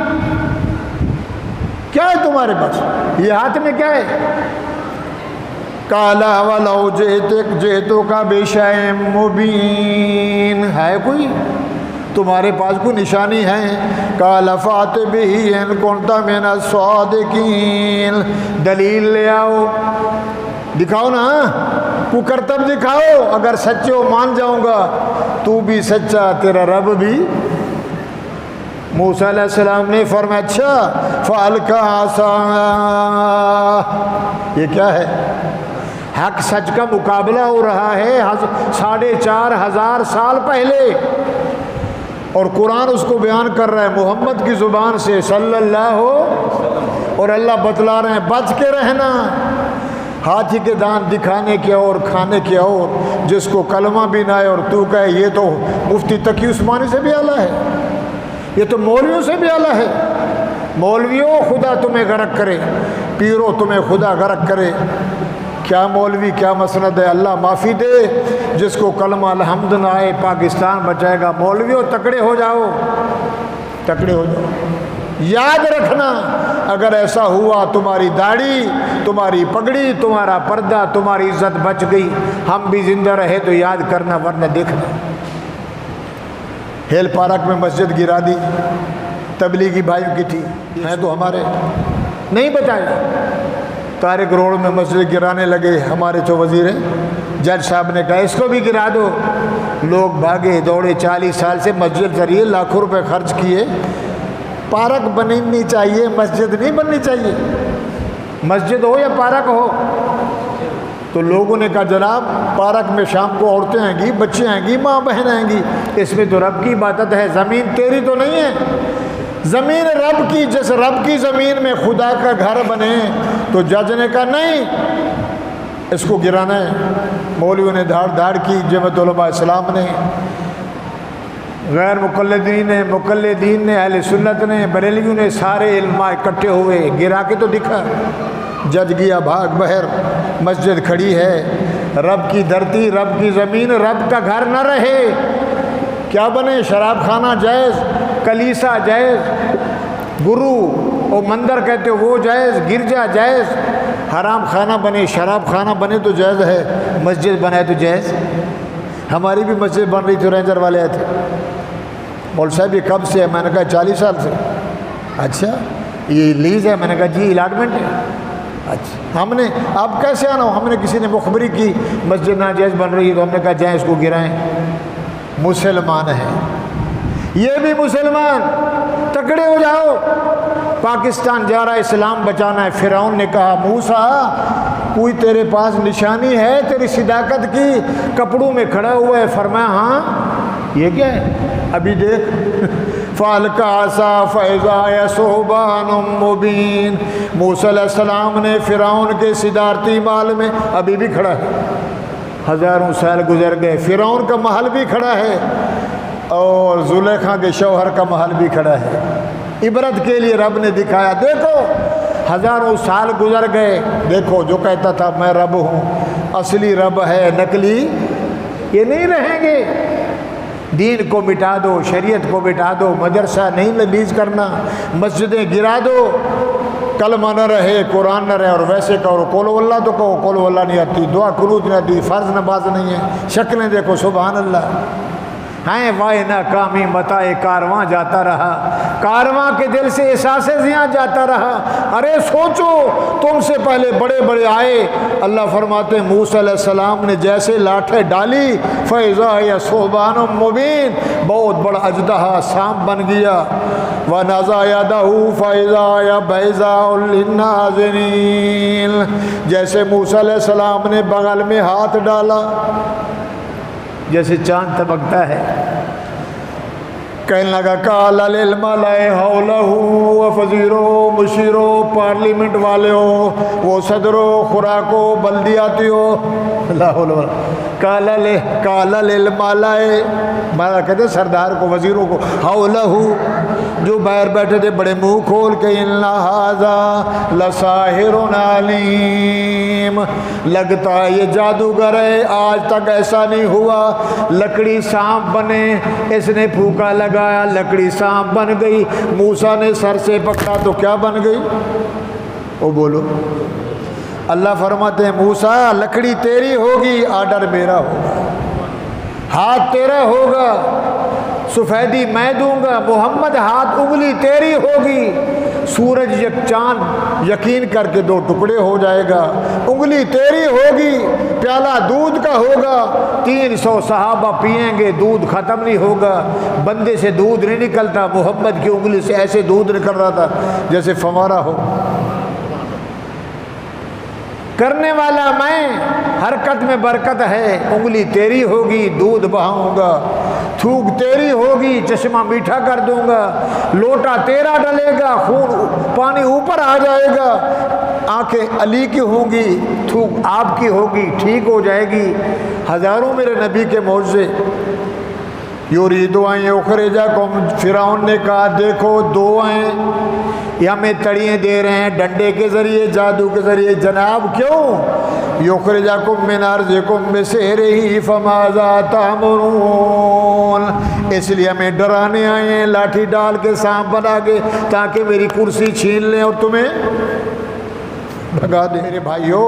کیا ہے تمہارے پاس، یہ ہاتھ میں کیا ہے؟ کالا ولو جئتک بشیء مبین، ہے کوئی تمہارے پاس کوئی نشانی ہے؟ قال فات بہ ان کنت من الصادقین، دلیل لے آؤ، دکھاؤ نا، کو کرتب دکھاؤ، اگر سچے ہو مان جاؤں گا، تو بھی سچا تیرا رب بھی۔ موسیٰ علیہ السلام نے فرمایا اچھا، فالقا عصا، یہ کیا ہے؟ حق سچ کا مقابلہ ہو رہا ہے 4500 سال پہلے، اور قرآن اس کو بیان کر رہا ہے محمد کی زبان سے صلی اللہ ہو، اور اللہ بتلا رہے ہیں بچ کے رہنا، ہاتھی کے دان دکھانے کے اور کھانے کے اور، جس کو کلمہ بھی نہ آئے اور تو کہے یہ تو مفتی تقی عثمانی سے بھی اعلیٰ ہے، یہ تو مولویوں سے بھی اعلیٰ ہے۔ مولویوں خدا تمہیں غرق کرے، پیرو تمہیں خدا غرق کرے، کیا مولوی کیا مسند ہے، اللہ معافی دے، جس کو کلمہ الحمد نہ آئے پاکستان بچائے گا۔ مولویوں تکڑے ہو جاؤ، تکڑے ہو جاؤ، یاد رکھنا اگر ایسا ہوا تمہاری داڑھی، تمہاری پگڑی، تمہارا پردہ، تمہاری عزت بچ گئی، ہم بھی زندہ رہے تو یاد کرنا، ورنہ دیکھنا۔ ہیل پارک میں مسجد گرا دی، تبلیغی بھائیوں کی تھی، ہیں تو ہمارے نہیں بتایا، طارق روڈ میں مسجد گرانے لگے، ہمارے جو وزیر ہیں جج صاحب نے کہا اس کو بھی گرا دو، لوگ بھاگے دوڑے، 40 سال سے مسجد ذریعے لاکھوں روپے خرچ کیے، پارک بننی چاہیے، مسجد نہیں بننی چاہیے، مسجد ہو یا پارک ہو۔ تو لوگوں نے کہا جناب پارک میں شام کو عورتیں آئیں گی، بچے آئیں گی، ماں بہن آئیں گی، اس میں تو رب کی عبادت ہے، زمین تیری تو نہیں ہے، زمین رب کی، جس رب کی زمین میں خدا کا گھر بنے۔ تو جج نے کہا نہیں، اس کو گرانا ہے۔ مولویوں نے دھاڑ کی، جمعیت علماء اسلام نے، غیر مقلدین نے، اہل سنت نے، بریلویوں نے، سارے علماء اکٹھے ہوئے، گرا کے تو دکھا۔ جج گیا بھاگ بہر، مسجد کھڑی ہے، رب کی دھرتی، رب کی زمین، رب کا گھر نہ رہے، کیا بنے؟ شراب خانہ جائز، کلیسا جائز، گرو اور مندر کہتے وہ جائز، گرجا جائز، حرام خانہ بنے، شراب خانہ بنے تو جائز ہے، مسجد بنائے تو جائز۔ ہماری بھی مسجد بن رہی تھی، رینجر والے آئے تھے، مول صاحب یہ کب سے ہے؟ میں نے کہا 40 سال سے۔ اچھا یہ لیز ہے؟ میں نے کہا جی الاٹمنٹ ہے۔ اچھا ہم نے اب کیسے آنا ہو؟ ہم نے کسی نے مخبری کی مسجد ناجائز بن رہی ہے تو ہم نے کہا جائیں اس کو گرائیں۔ مسلمان ہیں یہ بھی، مسلمان تکڑے ہو جاؤ، پاکستان جا رہا ہے، اسلام بچانا ہے۔ فرعون نے کہا موسیٰ کوئی تیرے پاس نشانی ہے تیری صداقت کی؟ کپڑوں میں کھڑا ہوا ہے، فرمایا ہاں۔ یہ کیا ہے؟ ابھی دیکھ فَأَلْقَىٰ عَصَاهُ فَإِذَا هِيَ ثُعْبَانٌ مُّبِينٌ۔ موسیٰ علیہ السلام نے فرعون کے صدارتی محل میں، ابھی بھی کھڑا ہے، ہزاروں سال گزر گئے، فرعون کا محل بھی کھڑا ہے اور زلیخا کے شوہر کا محل بھی کھڑا ہے۔ عبرت کے لیے رب نے دکھایا، دیکھو ہزاروں سال گزر گئے، دیکھو جو کہتا تھا میں رب ہوں، اصلی رب ہے، نقلی یہ نہیں رہیں گے۔ دین کو مٹا دو، شریعت کو مٹا دو، مدرسہ نہیں ریلیز کرنا، مسجدیں گرا دو، کلمہ نہ رہے، قرآن نہ رہے، اور ویسے کہو قول اللہ تو کہو قول اللہ نہیں آتی، دعا قنوت نہیں آتی، فرض نماز نہیں ہے، شکلیں دیکھو سبحان اللہ ہیں، وائے ناکامی متاع کارواں جاتا رہا، کارواں کے دل سے احساس زیاں جاتا رہا۔ ارے سوچو تم سے پہلے بڑے بڑے آئے، اللہ فرماتے ہیں موسیٰ علیہ السلام نے جیسے لاٹھیں ڈالی فَإِذَا هِيَ ثُعْبَانٌ مُّبِينٌ، بہت بڑا اژدہا سانپ بن گیا، وَنَزَعَ يَدَهُ فَإِذَا هِيَ بَيْضَاءُ لِلنَّاظِرِينَ، جیسے موسیٰ علیہ السلام نے بغل میں ہاتھ ڈالا جیسے چاند چمکتا ہے، کہنے لگا قال للملأ حولہ وفزیرو مشیرو، پارلیمنٹ والے ہو، وہ صدرو، خوراکو، بلدیاتی ہو، قال للملأ، مالا کہتے سردار کو، وزیروں کو، حولہ جو باہر بیٹھے تھے بڑے منہ کھول کے، ان ھذا لساحر علیم، لگتا ہے یہ جادوگر ہے، آج تک ایسا نہیں ہوا، لکڑی سانپ بنے، اس نے پھونکا لگایا لکڑی سانپ بن گئی، موسیٰ نے سر سے پکڑا تو کیا بن گئی؟ وہ بولو، اللہ فرماتے ہیں موسیٰ لکڑی تیری ہوگی، آرڈر میرا ہوگا، ہاتھ تیرا ہوگا، سفیدی میں دوں گا، محمد ہاتھ انگلی تیری ہوگی، سورج یک چاند یقین کر کے دو ٹکڑے ہو جائے گا، انگلی تیری ہوگی، پیالہ دودھ کا ہوگا، 300 صحابہ پئیں گے، دودھ ختم نہیں ہوگا، بندے سے دودھ نہیں نکلتا، محمد کی انگلی سے ایسے دودھ نکل رہا تھا جیسے فوارہ ہو، کرنے والا میں، حرکت میں برکت ہے، انگلی تیری ہوگی، دودھ بہاؤں گا، تھوک تیری ہوگی، چشمہ میٹھا کر دوں گا، لوٹا تیرا ڈلے گا، خون پانی اوپر آ جائے گا، آنکھیں علی کی ہوں گی، تھوک آپ کی ہوگی، ٹھیک ہو جائے گی۔ ہزاروں میرے نبی کے معجزے، یرید ان یخرجکم، فرعون نے کہا دیکھو دو ہیں، یہ ہمیں تڑیے دے رہے ہیں ڈنڈے کے ذریعے، جادو کے ذریعے، جناب کیوں؟ یخرجکم من ارضکم بسحرہ فماذا تأمرون، اس لیے ہمیں ڈرانے آئے ہیں، لاٹھی ڈال کے سانپ بنا کے تاکہ میری کرسی چھین لیں اور تمہیں بھگا دیں۔ میرے بھائیو،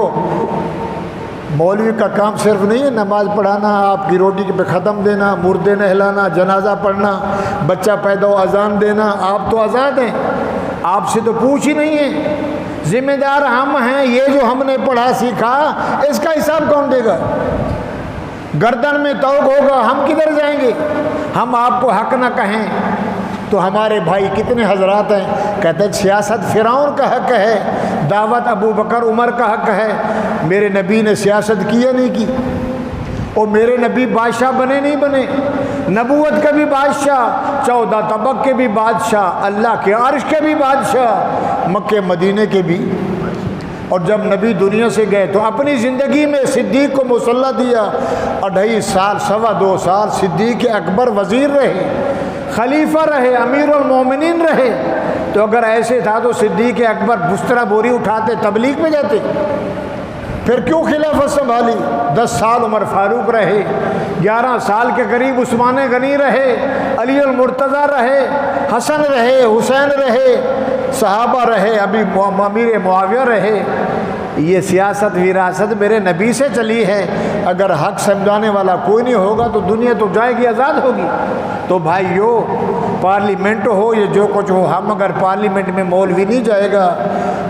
مولوی کا کام صرف نہیں ہے نماز پڑھانا، آپ کی روٹی پہ ختم دینا، مردے نہلانا، جنازہ پڑھنا، بچہ پیدا ہو اذان دینا، آپ تو آزاد ہیں، آپ سے تو پوچھ ہی نہیں ہے، ذمہ دار ہم ہیں، یہ جو ہم نے پڑھا سیکھا اس کا حساب کون دے گا؟ گردن میں توق ہوگا، ہم کدھر جائیں گے؟ ہم آپ کو حق نہ کہیں تو ہمارے بھائی کتنے حضرات ہیں کہتے ہیں سیاست فرعون کا حق ہے، دعوت ابو بکر عمر کا حق ہے، میرے نبی نے سیاست کی یا نہیں کی؟ اور میرے نبی بادشاہ بنے نہیں بنے، نبوت کے بھی بادشاہ، 14 طبق کے بھی بادشاہ، اللہ کے عرش کے بھی بادشاہ، مکہ مدینے کے بھی۔ اور جب نبی دنیا سے گئے تو اپنی زندگی میں صدیق کو مصلح دیا، 2.5 سال 2.25 سال صدیق اکبر وزیر رہے، خلیفہ رہے، امیر المومنین رہے، تو اگر ایسے تھا تو صدیق اکبر بسترا بوری اٹھاتے تبلیغ میں جاتے، پھر کیوں خلافت سنبھالی؟ 10 سال عمر فاروق رہے، 11 سال کے قریب عثمان غنی رہے، علی المرتضیٰ رہے، حسن رہے، حسین رہے، صحابہ رہے، ابھی امیر معاویہ رہے۔ یہ سیاست وراثت میرے نبی سے چلی ہے، اگر حق سمجھانے والا کوئی نہیں ہوگا تو دنیا تو جائے گی، آزاد ہوگی۔ تو بھائیو، پارلیمنٹ ہو یا جو کچھ ہو، ہم اگر پارلیمنٹ میں مولوی نہیں جائے گا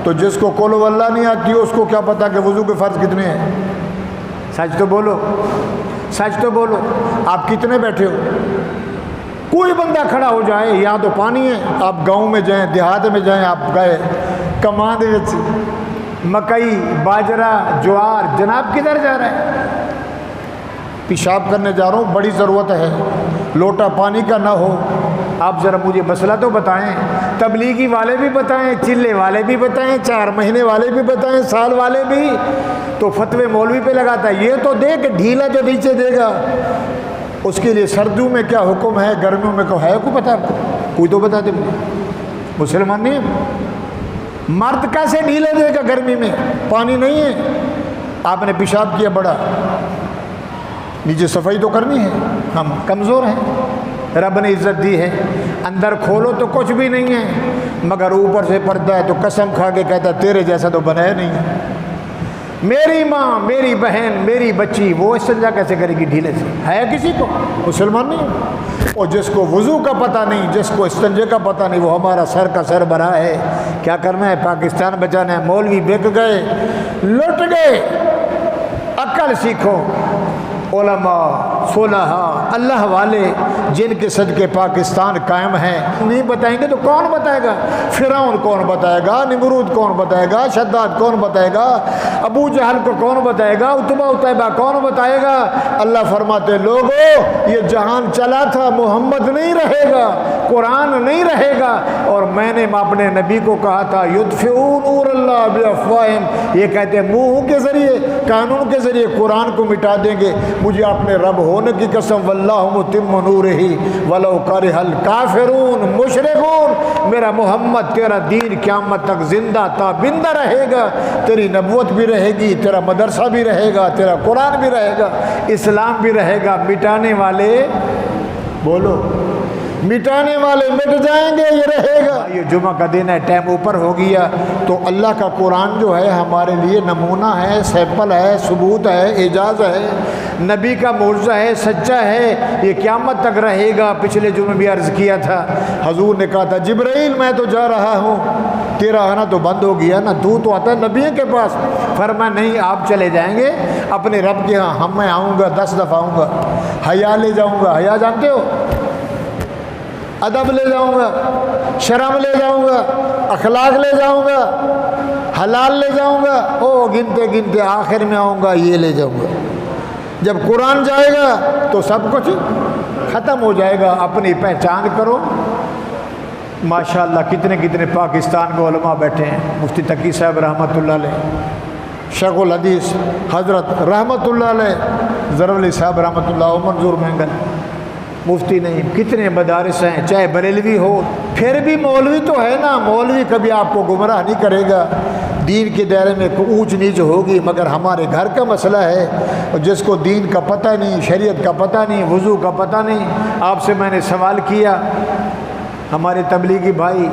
تو جس کو قول اللہ نہیں آتی اس کو کیا پتا کہ وضو کے فرض کتنے ہیں؟ سچ تو بولو، سچ تو بولو، آپ کتنے بیٹھے ہو؟ کوئی بندہ کھڑا ہو جائے، یہاں تو پانی ہے، آپ گاؤں میں جائیں، دیہات میں جائیں، آپ گئے کمان دے وچ مکئی، باجرہ، جوار، جناب کدھر جا رہا ہے؟ پیشاب کرنے جا رہا ہوں، بڑی ضرورت ہے، لوٹا پانی کا نہ ہو، آپ ذرا مجھے مسئلہ تو بتائیں، تبلیغی والے بھی بتائیں، چلے والے بھی بتائیں، 4 مہینے والے بھی بتائیں، سال والے بھی، تو فتوے مولوی پہ لگاتا ہے، یہ تو دے کہ ڈھیلا جو نیچے دے گا، اس کے لیے سردیوں میں کیا حکم ہے، گرمیوں میں کیا ہے، کوئی پتہ آپ کو؟ کوئی تو بتا دے مجھے، مسلمان نہیں ہے، مرد کیسے ڈھیلے دے گا گرمی میں، پانی نہیں ہے، آپ نے پیشاب کیا بڑا، نیچے صفائی تو کرنی ہے، ہم کمزور ہیں، رب نے عزت دی ہے، اندر کھولو تو کچھ بھی نہیں ہے، مگر اوپر سے پردہ ہے تو قسم کھا کے کہتا ہے تیرے جیسا تو بنایا نہیں ہے، میری ماں، میری بہن، میری بچی، وہ استنجا کیسے کرے گی ڈھیلے سے؟ ہے کسی کو؟ مسلمان نہیں۔ اور جس کو وضو کا پتہ نہیں، جس کو استنجے کا پتہ نہیں، وہ ہمارا سر کا سر بنا ہے، کیا کرنا ہے؟ پاکستان بچانا ہے، مولوی بک گئے، لٹ گئے، عقل سیکھو، علماء، صلحاء، اللہ والے جن کے صدقے پاکستان قائم ہے، نہیں بتائیں گے تو کون بتائے گا؟ فرعون کون بتائے گا؟ نمرود کون بتائے گا؟ شداد کون بتائے گا؟ ابو جہل کو کون بتائے گا؟ عتبہ اتیبہ کون بتائے گا؟ اللہ فرماتے لوگو یہ جہان چلا تھا، محمد نہیں رہے گا، قرآن نہیں رہے گا، اور میں نے اپنے نبی کو کہا تھا یطفئون نور اللہ بافواہہم، یہ کہتے ہیں منہ کے ذریعے، قانون کے ذریعے قرآن کو مٹا دیں گے، مجھے اپنے رب ہونے کی قسم واللہ متم نورہ ولو کرہ الکافرون مشرکون، میرا محمد تیرا دین قیامت تک زندہ تابندہ رہے گا، تیری نبوت بھی رہے گی، تیرا مدرسہ بھی رہے گا، تیرا قرآن بھی رہے گا، اسلام بھی رہے گا، مٹانے والے بولو، مٹانے والے مٹ جائیں گے، یہ رہے گا۔ یہ جمعہ کا دن ہے، ٹائم اوپر ہو گیا، تو اللہ کا قرآن جو ہے ہمارے لیے نمونہ ہے، سیمپل ہے، ثبوت ہے، اعجاز ہے، نبی کا معجزہ ہے، سچا ہے، یہ قیامت تک رہے گا۔ پچھلے جمعے بھی عرض کیا تھا، حضور نے کہا تھا جبرائیل میں تو جا رہا ہوں، تیرا آنا تو بند ہو گیا نا، تو آتا ہے نبی کے پاس۔ فرمایا نہیں، آپ چلے جائیں گے اپنے رب کے ہاں، میں آؤں گا 10 دفعہ آؤں گا، حیا لے جاؤں گا، حیا جانتے ہو؟ ادب لے جاؤں گا، شرم لے جاؤں گا، اخلاق لے جاؤں گا، حلال لے جاؤں گا، او گنتے گنتے آخر میں آؤں گا، یہ لے جاؤں گا۔ جب قرآن جائے گا تو سب کچھ ختم ہو جائے گا، اپنی پہچان کرو۔ ماشاءاللہ کتنے کتنے پاکستان میں علماء بیٹھے ہیں، مفتی تقی صاحب رحمۃ اللہ علیہ، شیخ الحدیث حضرت رحمۃ اللہ علیہ، ضرعلی صاحب رحمۃ اللہ، منظور مینگل، مفتی نہیں، کتنے مدارس ہیں، چاہے بریلوی ہو، پھر بھی مولوی تو ہے نا، مولوی کبھی آپ کو گمراہ نہیں کرے گا، دین کے دائرے میں اونچ نیچ ہوگی، مگر ہمارے گھر کا مسئلہ ہے، اور جس کو دین کا پتہ نہیں، شریعت کا پتہ نہیں، وضو کا پتہ نہیں۔ آپ سے میں نے سوال کیا، ہمارے تبلیغی بھائی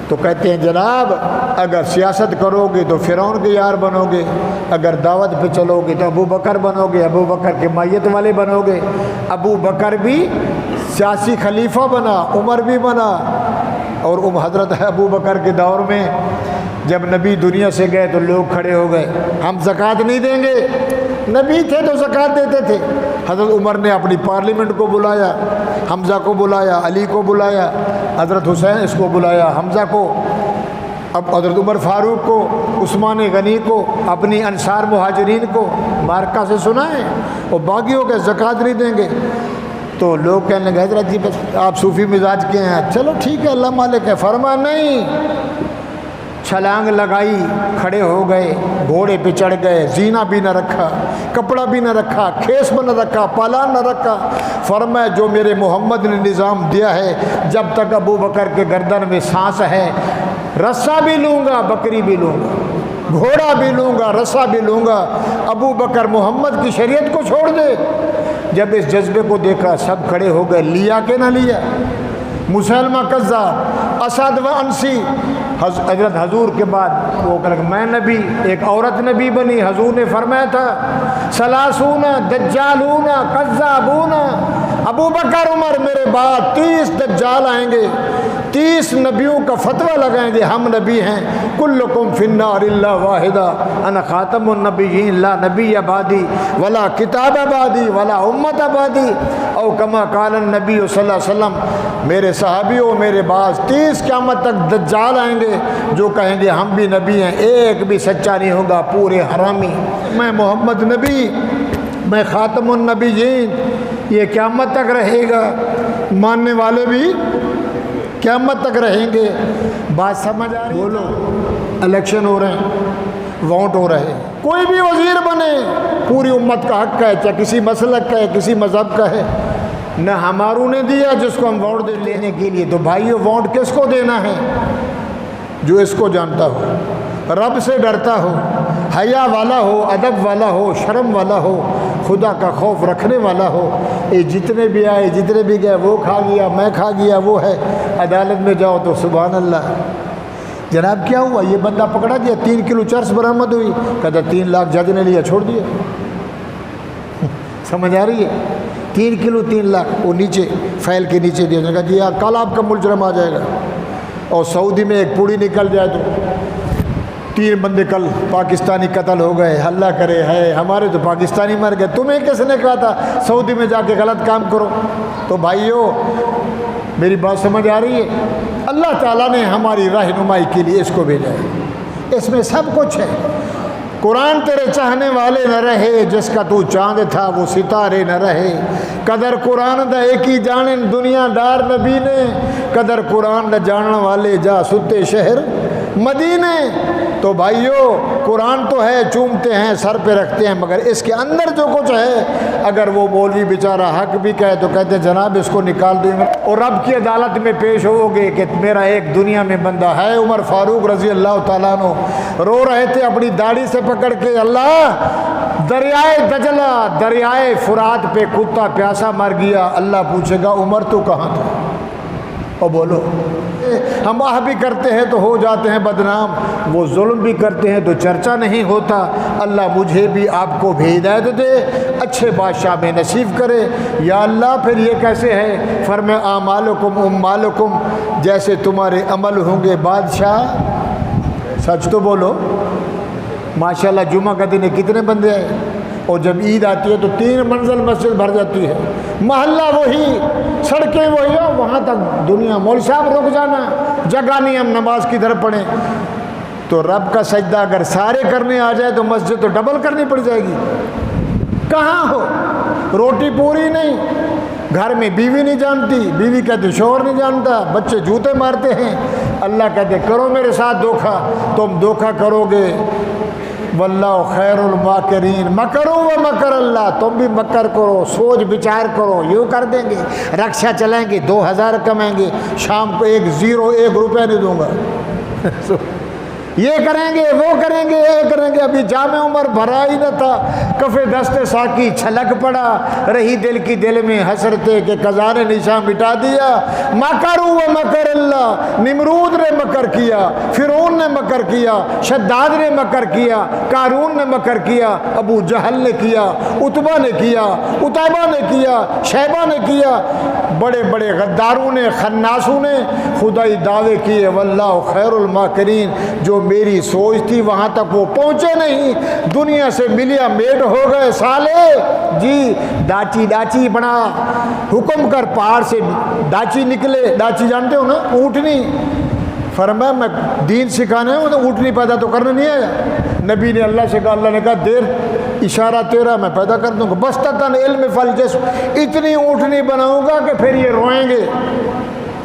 تو کہتے ہیں جناب اگر سیاست کرو گے تو فرعون کے یار بنو گے، اگر دعوت پہ چلو گے تو ابو بکر بنو گے، ابو بکر کے مائیت والے بنو گے۔ ابو بکر بھی سیاسی خلیفہ بنا، عمر بھی بنا، اور حضرت ابو بکر کے دور میں جب نبی دنیا سے گئے تو لوگ کھڑے ہو گئے، ہم زکوٰۃ نہیں دیں گے، نبی تھے تو زکوٰۃ دیتے تھے۔ حضرت عمر نے اپنی پارلیمنٹ کو بلایا، حمزہ کو بلایا، علی کو بلایا، حضرت حسین اس کو بلایا، حمزہ کو، اب حضرت عمر فاروق کو، عثمان غنی کو، اپنی انصار مہاجرین کو مارکہ سے سنائیں، اور باقیوں کے زکوٰۃ نہیں دیں گے۔ تو لوگ کہنے لگے حضرت جی بس آپ صوفی مزاج کے ہیں، چلو ٹھیک ہے اللہ مالک ہے۔ فرمایا نہیں، چھلانگ لگائی، کھڑے ہو گئے، گھوڑے پہ چڑھ گئے، زینہ بھی نہ رکھا، کپڑا بھی نہ رکھا، کھیس بھی نہ رکھا، پالان نہ رکھا۔ فرمایا جو میرے محمد نے نظام دیا ہے، جب تک ابو بکر کے گردن میں سانس ہے رسا بھی لوں گا، بکری بھی لوں گا، گھوڑا بھی لوں گا، رسا بھی لوں گا۔ ابو بکر محمد کی شریعت کو چھوڑ دے۔ جب اس جذبے کو دیکھا سب کھڑے ہو گئے، لیا کہ نہ لیا؟ مسلمہ کذاب، اسد و انسی، حضرت حضور کے بعد وہ کہ میں نبی، ایک عورت نبی بنی، حضور نے فرمایا تھا ثلاثون دجالون کذابون، ابو بکر عمر میرے بعد 30 دجال آئیں گے، 30 نبیوں کا فتویٰ لگائیں گے ہم نبی ہیں، کلکم فی النار الا واحدہ انا خاتم النبیین لا نبی بعدی ولا کتاب بعدی ولا امت بعدی، او کما قال النبی صلی اللہ علیہ وسلم، میرے صحابیوں میرے بعد 30 قیامت تک دجال آئیں گے جو کہیں گے ہم بھی نبی ہیں، ایک بھی سچا نہیں ہوگا، پورے حرامی۔ میں محمد نبی، میں خاتم النبیین، یہ قیامت تک رہے گا۔ ماننے والے بھی قیامت تک رہیں گے۔ بات سمجھ آ رہی ہے؟ بولو، الیکشن ہو رہے ہیں، ووٹ ہو رہے ہیں، کوئی بھی وزیر بنے، پوری امت کا حق ہے، چاہے کسی مسلک کا ہے، کسی مذہب کا ہے۔ نہ ہماروں نے دیا جس کو ہم ووٹ لینے کے لیے، تو بھائیو ووٹ کس کو دینا ہے؟ جو اس کو جانتا ہو، رب سے ڈرتا ہو، حیا والا ہو، ادب والا ہو، شرم والا ہو، خدا کا خوف رکھنے والا ہو۔ یہ جتنے بھی آئے، جتنے بھی گئے، وہ کھا گیا، میں کھا گیا، وہ ہے۔ عدالت میں جاؤ تو سبحان اللہ، جناب کیا ہوا؟ یہ بندہ پکڑا گیا، 3 کلو چرس برآمد ہوئی، کہتا 3 لاکھ جج نے لیا، چھوڑ دیا۔ سمجھ آ رہی ہے؟ 3 کلو 3 لاکھ وہ نیچے فائل کے نیچے دیا جائے گا، جی ہاں کل آپ کا ملزم آ جائے گا۔ اور سعودی میں ایک پوڑی نکل جائے تو 3 بندے کل پاکستانی قتل ہو گئے، اللہ کرے ہے، ہمارے تو پاکستانی مر گئے، تمہیں کس نے کہا تھا سعودی میں جا کے غلط کام کرو؟ تو بھائیو میری بات سمجھ آ رہی ہے؟ اللہ تعالیٰ نے ہماری رہنمائی کے لیے اس کو بھیجا ہے، اس میں سب کچھ ہے۔ قرآن تیرے چاہنے والے نہ رہے، جس کا تو چاند تھا وہ ستارے نہ رہے، قدر قرآن دا ایک ہی جانن دنیا دار نبی نے، قدر قرآن دا جانن والے جا ستے شہر مدینے۔ تو بھائیو قرآن تو ہے، چومتے ہیں، سر پہ رکھتے ہیں، مگر اس کے اندر جو کچھ ہے، اگر وہ مولوی بیچارہ حق بھی کہے تو کہتے ہیں جناب اس کو نکال دیں، اور رب کی عدالت میں پیش ہو گے کہ میرا ایک دنیا میں بندہ ہے، عمر فاروق رضی اللہ تعالیٰ عنہ رو رہے تھے اپنی داڑھی سے پکڑ کے، اللہ دریائے دجلہ، دریائے فرات پہ کتا پیاسا مر گیا، اللہ پوچھے گا عمر تو کہاں تھا؟ اور بولو، ہم آہ بھی کرتے ہیں تو ہو جاتے ہیں بدنام، وہ ظلم بھی کرتے ہیں تو چرچا نہیں ہوتا۔ اللہ مجھے بھی آپ کو بھی ہدایت دے، اچھے بادشاہ میں نصیب کرے۔ یا اللہ پھر یہ کیسے ہے؟ فرمائے اعمالکم اموالکم، جیسے تمہارے عمل ہوں گے بادشاہ۔ سچ تو بولو، ماشاءاللہ جمعہ کا دن کتنے بندے آئے، اور جب عید آتی ہے تو 3 منزل مسجد بھر جاتی ہے، محلہ وہی، سڑکیں وہی، وہاں تک دنیا، مول صاحب رک جانا، جگہ نہیں ہم نماز کی طرف پڑھیں۔ تو رب کا سجدہ اگر سارے کرنے آ جائے تو مسجد تو ڈبل کرنی پڑ جائے گی۔ کہاں ہو؟ روٹی پوری نہیں، گھر میں بیوی نہیں جانتی، بیوی کہتے شوہر نہیں جانتا، بچے جوتے مارتے ہیں، اللہ کہتے کرو میرے ساتھ دھوکا، تم دھوکا کرو گے، واللہ خیر الماکرین، مکرو و مکر اللہ، تم بھی مکر کرو، سوچ بچار کرو، یوں کر دیں گے، رکشا چلائیں گے 2000 کمائیں گے، شام کو 1 روپے نہیں دوں گا، یہ کریں گے، وہ کریں گے، یہ کریں گے۔ ابھی جامع عمر بھرا ہی نہ تھا، کفے دست ساکی چھلک پڑا، رہی دل کی دل میں حسرتے کہ قضا نے نشاں مٹا دیا۔ مکروا و مکر اللہ، نمرود نے مکر کیا، فرعون نے مکر کیا، شداد نے مکر کیا، قارون نے مکر کیا، ابو جہل نے کیا، عتبہ نے کیا، عتیبہ نے کیا، شیبہ نے کیا، بڑے بڑے غداروں نے، خناسوں نے خدائی دعوے کیے، واللہ خیر الماکرین۔ جو میری سوچ تھی وہاں تک وہ پہنچے نہیں، دنیا سے ملیا میٹ ہو گئے سالے جی، ڈاچی بنا، حکم کر پہاڑ سے ڈاچی نکلے، ڈاچی جانتے ہو نا، اونٹنی، فرمایا میں دین سکھانے ہوں تو اونٹنی پیدا تو کرنے نہیں آیا۔ نبی نے اللہ سے کہا، اللہ نے کہا دیر اشارہ تیرا میں پیدا کر دوں گا، بستتاً علم فالجسم، اتنی اونٹنی بناؤں گا کہ پھر یہ روئیں گے۔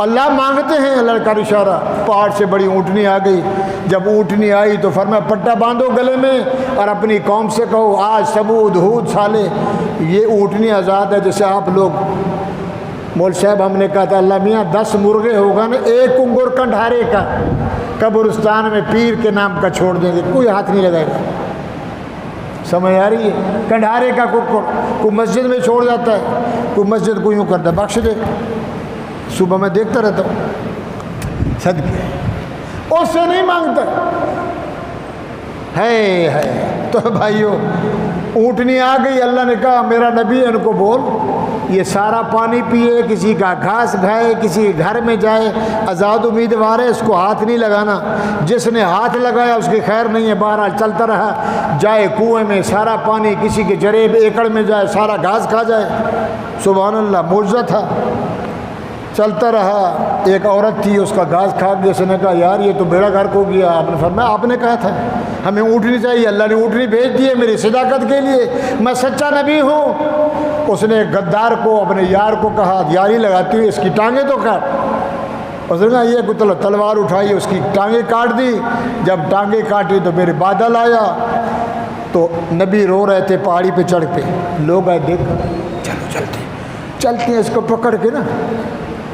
اللہ مانگتے ہیں، اللہ کا اشارہ، پہاڑ سے بڑی اونٹنی آ گئی۔ جب اونٹنی آئی تو فرمایا پٹا باندھو گلے میں اور اپنی قوم سے کہو آج سمود ہود صالح یہ اونٹنی آزاد ہے۔ جیسے آپ لوگ مول صاحب ہم نے کہا تھا اللہ میاں 10 مرغے ہوگا نا، 1 کنگر کنڈھارے کا قبرستان میں پیر کے نام کا چھوڑ دیں گے، کوئی ہاتھ نہیں لگائے گا۔ سمجھ آ رہی ہے؟ کنڈھارے کا کوئی مسجد میں چھوڑ جاتا ہے، کوئی مسجد کو یوں کرتا ہے بخش دے، صبح میں دیکھتا رہتا ہوں صدقے، اس سے نہیں مانگتا ہے۔ تو بھائیو اونٹنی آ گئی، اللہ نے کہا میرا نبی ان کو بول یہ سارا پانی پیے، کسی کا گھاس کھائے، کسی گھر میں جائے، آزاد امیدوار ہے، اس کو ہاتھ نہیں لگانا، جس نے ہاتھ لگایا اس کی خیر نہیں ہے۔ بہرحال چلتا رہا، جائے کنویں میں سارا پانی، کسی کے جریب ایکڑ میں جائے سارا گھاس کھا جائے، سبحان اللہ، معجزہ تھا۔ چلتا رہا، ایک عورت تھی اس کا گھاس کھا گئی، اس نے کہا یار یہ تو بیڑا گھر کو گیا۔ آپ نے فرمایا آپ نے کہا تھا ہمیں اونٹنی چاہیے، اللہ نے اونٹنی بھیج دی ہے میری صداقت کے لیے، میں سچا نبی ہوں۔ اس نے غدار کو اپنے یار کو کہا یاری لگاتی ہوئی اس کی ٹانگیں تو کاٹ۔ اس نے کہا یہ کو تلوار اٹھائی، اس کی ٹانگیں کاٹ دی۔ جب ٹانگیں کاٹی تو میرے بادل آیا، تو نبی رو رہے تھے پہاڑی پہ چڑھ پہ، لوگ آئے دیکھ چلو چلتے ہیں، اس کو پکڑ کے نا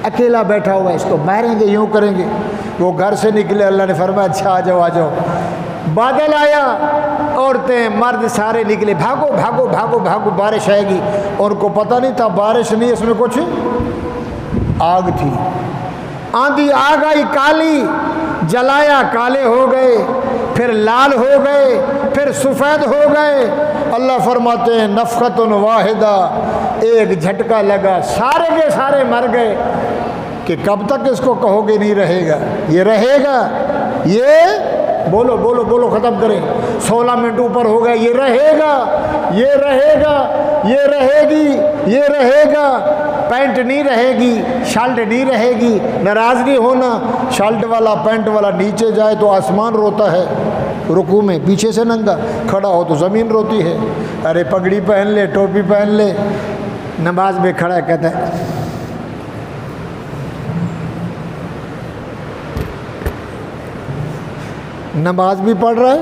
اکیلا بیٹھا ہوا ہے، اس کو ماریں گے، یوں کریں گے۔ وہ گھر سے نکلے، اللہ نے فرمایا اچھا آ جاؤ آ جاؤ۔ بادل آیا، عورتیں مرد سارے نکلے، بھاگو بھاگو بھاگو بھاگو، بارش آئے گی۔ اور ان کو پتہ نہیں تھا بارش نہیں، اس میں کچھ آگ تھی۔ آندھی آگ آئی کالی، جلایا، کالے ہو گئے، پھر لال ہو گئے، پھر سفید ہو گئے۔ اللہ فرماتے ہیں نفخۃ واحدہ، ایک جھٹکا لگا، سارے کے سارے مر گئے۔ کہ کب تک اس کو کہو گے نہیں رہے گا؟ یہ رہے گا، یہ بولو بولو بولو، ختم کریں۔ 16 منٹ اوپر ہو گئے، یہ رہے گا، یہ رہے گا، یہ رہے گی، یہ رہے گا۔ پینٹ نہیں رہے گی، شرٹ نہیں رہے گی، ناراض نہیں ہونا۔ شرٹ والا پینٹ والا نیچے جائے تو آسمان روتا ہے، رکوع میں پیچھے سے ننگا، کھڑا ہو تو زمین روتی ہے۔ ارے پگڑی پہن لے، ٹوپی پہن لے، نماز میں کھڑا کہتا ہے نماز بھی پڑھ رہا ہے،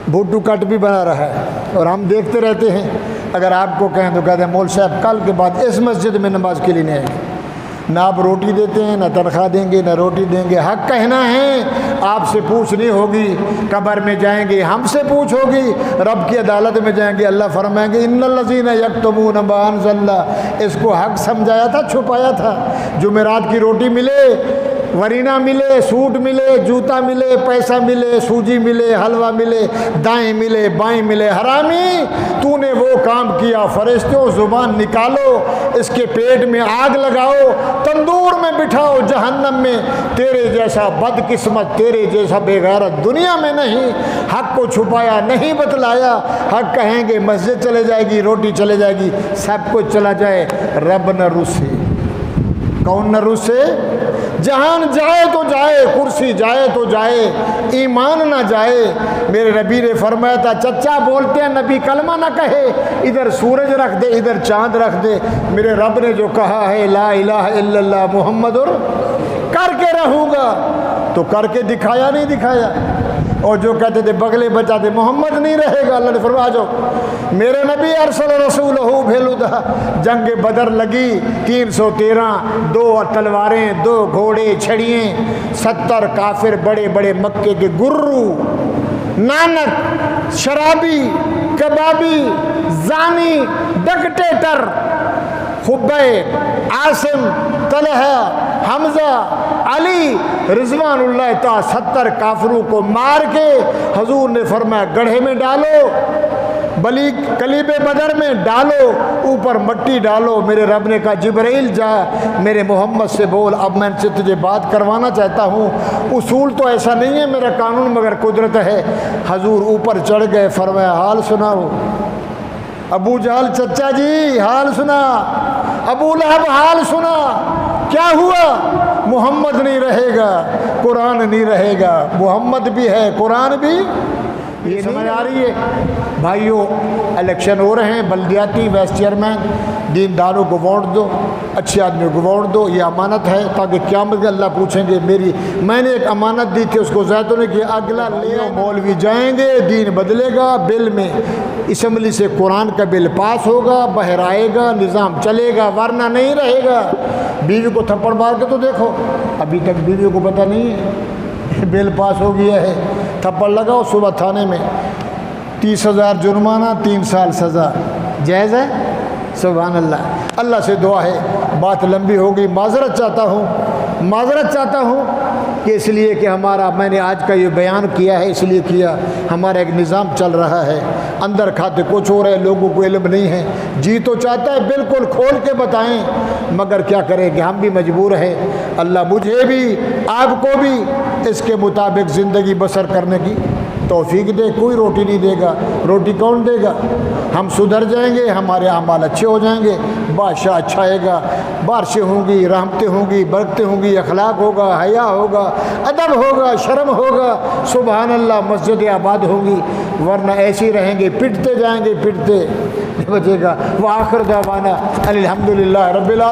بھوٹو کٹ بھی بنا رہا ہے، اور ہم دیکھتے رہتے ہیں۔ اگر آپ کو کہیں تو کہتے ہیں مول صاحب کل کے بعد اس مسجد میں نماز کے لیے نہیں آئیں گے، نہ آپ روٹی دیتے ہیں، نہ تنخواہ دیں گے، نہ روٹی دیں گے۔ حق کہنا ہے، آپ سے پوچھ نہیں ہوگی، قبر میں جائیں گے ہم سے پوچھ ہوگی، رب کی عدالت میں جائیں گے، اللہ فرمائیں گے ان الذین یکتمون ما انزلنا۔ اس کو حق سمجھایا تھا، چھپایا تھا۔ جمعرات کی روٹی ملے، ورینہ ملے، سوٹ ملے، جوتا ملے، پیسہ ملے، سوجی ملے، حلوہ ملے، دائیں ملے، بائیں ملے، حرامی تو نے وہ کام کیا، فرشتوں زبان نکالو، اس کے پیٹ میں آگ لگاؤ، تندور میں بٹھاؤ جہنم میں۔ تیرے جیسا بدقسمت، تیرے جیسا بے غیرت دنیا میں نہیں۔ حق کو چھپایا، نہیں بتلایا۔ حق کہیں گے مسجد چلے جائے گی، روٹی چلے جائے گی، سب کچھ چلا جائے، رب نہ رسے۔ کون نہ رسے؟ جہان جائے تو جائے، کرسی جائے تو جائے، ایمان نہ جائے۔ میرے نبی نے فرمایا تھا چچا بولتے ہیں نبی کلمہ نہ کہے، ادھر سورج رکھ دے، ادھر چاند رکھ دے۔ میرے رب نے جو کہا ہے لا الہ الا اللہ محمد کر کے رہوں گا، تو کر کے دکھایا نہیں دکھایا؟ اور جو کہتے تھے بغلے بچاتے محمد نہیں رہے گا، اللہ نے فرمایا جو میرے نبی ارسل رسولہ بالہدیٰ۔ جنگ بدر لگی، 313، 2 تلواریں، 2 گھوڑے، چھڑییں، 70 کافر بڑے بڑے مکے کے گرو، نانک، شرابی، کبابی، زانی، ڈکٹیٹر، خبیب، عاصم، طلحہ، حمزہ، علی رضوان اللہ تعالی 70 کافروں کو مار کے حضور نے فرمایا گڑھے میں ڈالو، بلی کلیب بدر میں ڈالو، اوپر مٹی ڈالو۔ میرے رب نے کہا جبرائیل جا میرے محمد سے بول، اب میں سے تجھے بات کروانا چاہتا ہوں۔ اصول تو ایسا نہیں ہے میرا قانون، مگر قدرت ہے۔ حضور اوپر چڑھ گئے، فرمایا حال سناؤ۔ ابو جہل چچا جی حال سنا، ابو لہب حال سنا، کیا ہوا؟ محمد نہیں رہے گا، قرآن نہیں رہے گا۔ محمد بھی ہے، قرآن بھی۔ یہ سمجھ آ رہی ہے بھائیوں؟ الیکشن ہو رہے ہیں، بلدیاتی، وائس چیئرمین، دینداروں کو ووٹ دو، اچھے آدمی کو ووٹ دو، یہ امانت ہے، تاکہ قیامت میں اللہ پوچھیں گے میں نے ایک امانت دی تھی، اس کو ضائع تو نہیں کیا، اگلا لے آؤ۔ مولوی جائیں گے، دین بدلے گا، بل میں اسمبلی سے قرآن کا بل پاس ہوگا، باہر آئے گا، نظام چلے گا، ورنہ نہیں رہے گا۔ بیوی کو تھپڑ مار کے تو دیکھو، ابھی تک بیوی کو پتہ نہیں ہے بل پاس ہو گیا ہے، تھپڑ لگاؤ صبح تھانے میں، 30,000 جرمانہ، 3 سال سزا، جائز ہے؟ سبحان اللہ۔ اللہ سے دعا ہے، بات لمبی ہوگی، معذرت چاہتا ہوں کہ اس لیے کہ میں نے آج کا یہ بیان کیا ہے، اس لیے کیا، ہمارا ایک نظام چل رہا ہے، اندر کھاتے کچھ ہو رہے، لوگوں کو علم نہیں ہے، جی تو چاہتا ہے بالکل کھول کے بتائیں، مگر کیا کریں کہ ہم بھی مجبور ہیں۔ اللہ مجھے بھی آپ کو بھی اس کے مطابق زندگی بسر کرنے کی توفیق دے۔ کوئی روٹی نہیں دے گا، روٹی کون دے گا؟ ہم سدھر جائیں گے، ہمارے اعمال اچھے ہو جائیں گے، بادشاہ چھائے گا، بارشیں ہوں گی، رحمتیں ہوں گی، برکتیں ہوں گی، اخلاق ہوگا، حیا ہوگا، ادب ہوگا، شرم ہوگا، سبحان اللہ، مسجد آباد ہوگی، ورنہ ایسے ہی رہیں گے، پٹتے جائیں گے، پٹتے نہیں بچے گا۔ وآخر دعوانا الحمدللہ رب العالمین۔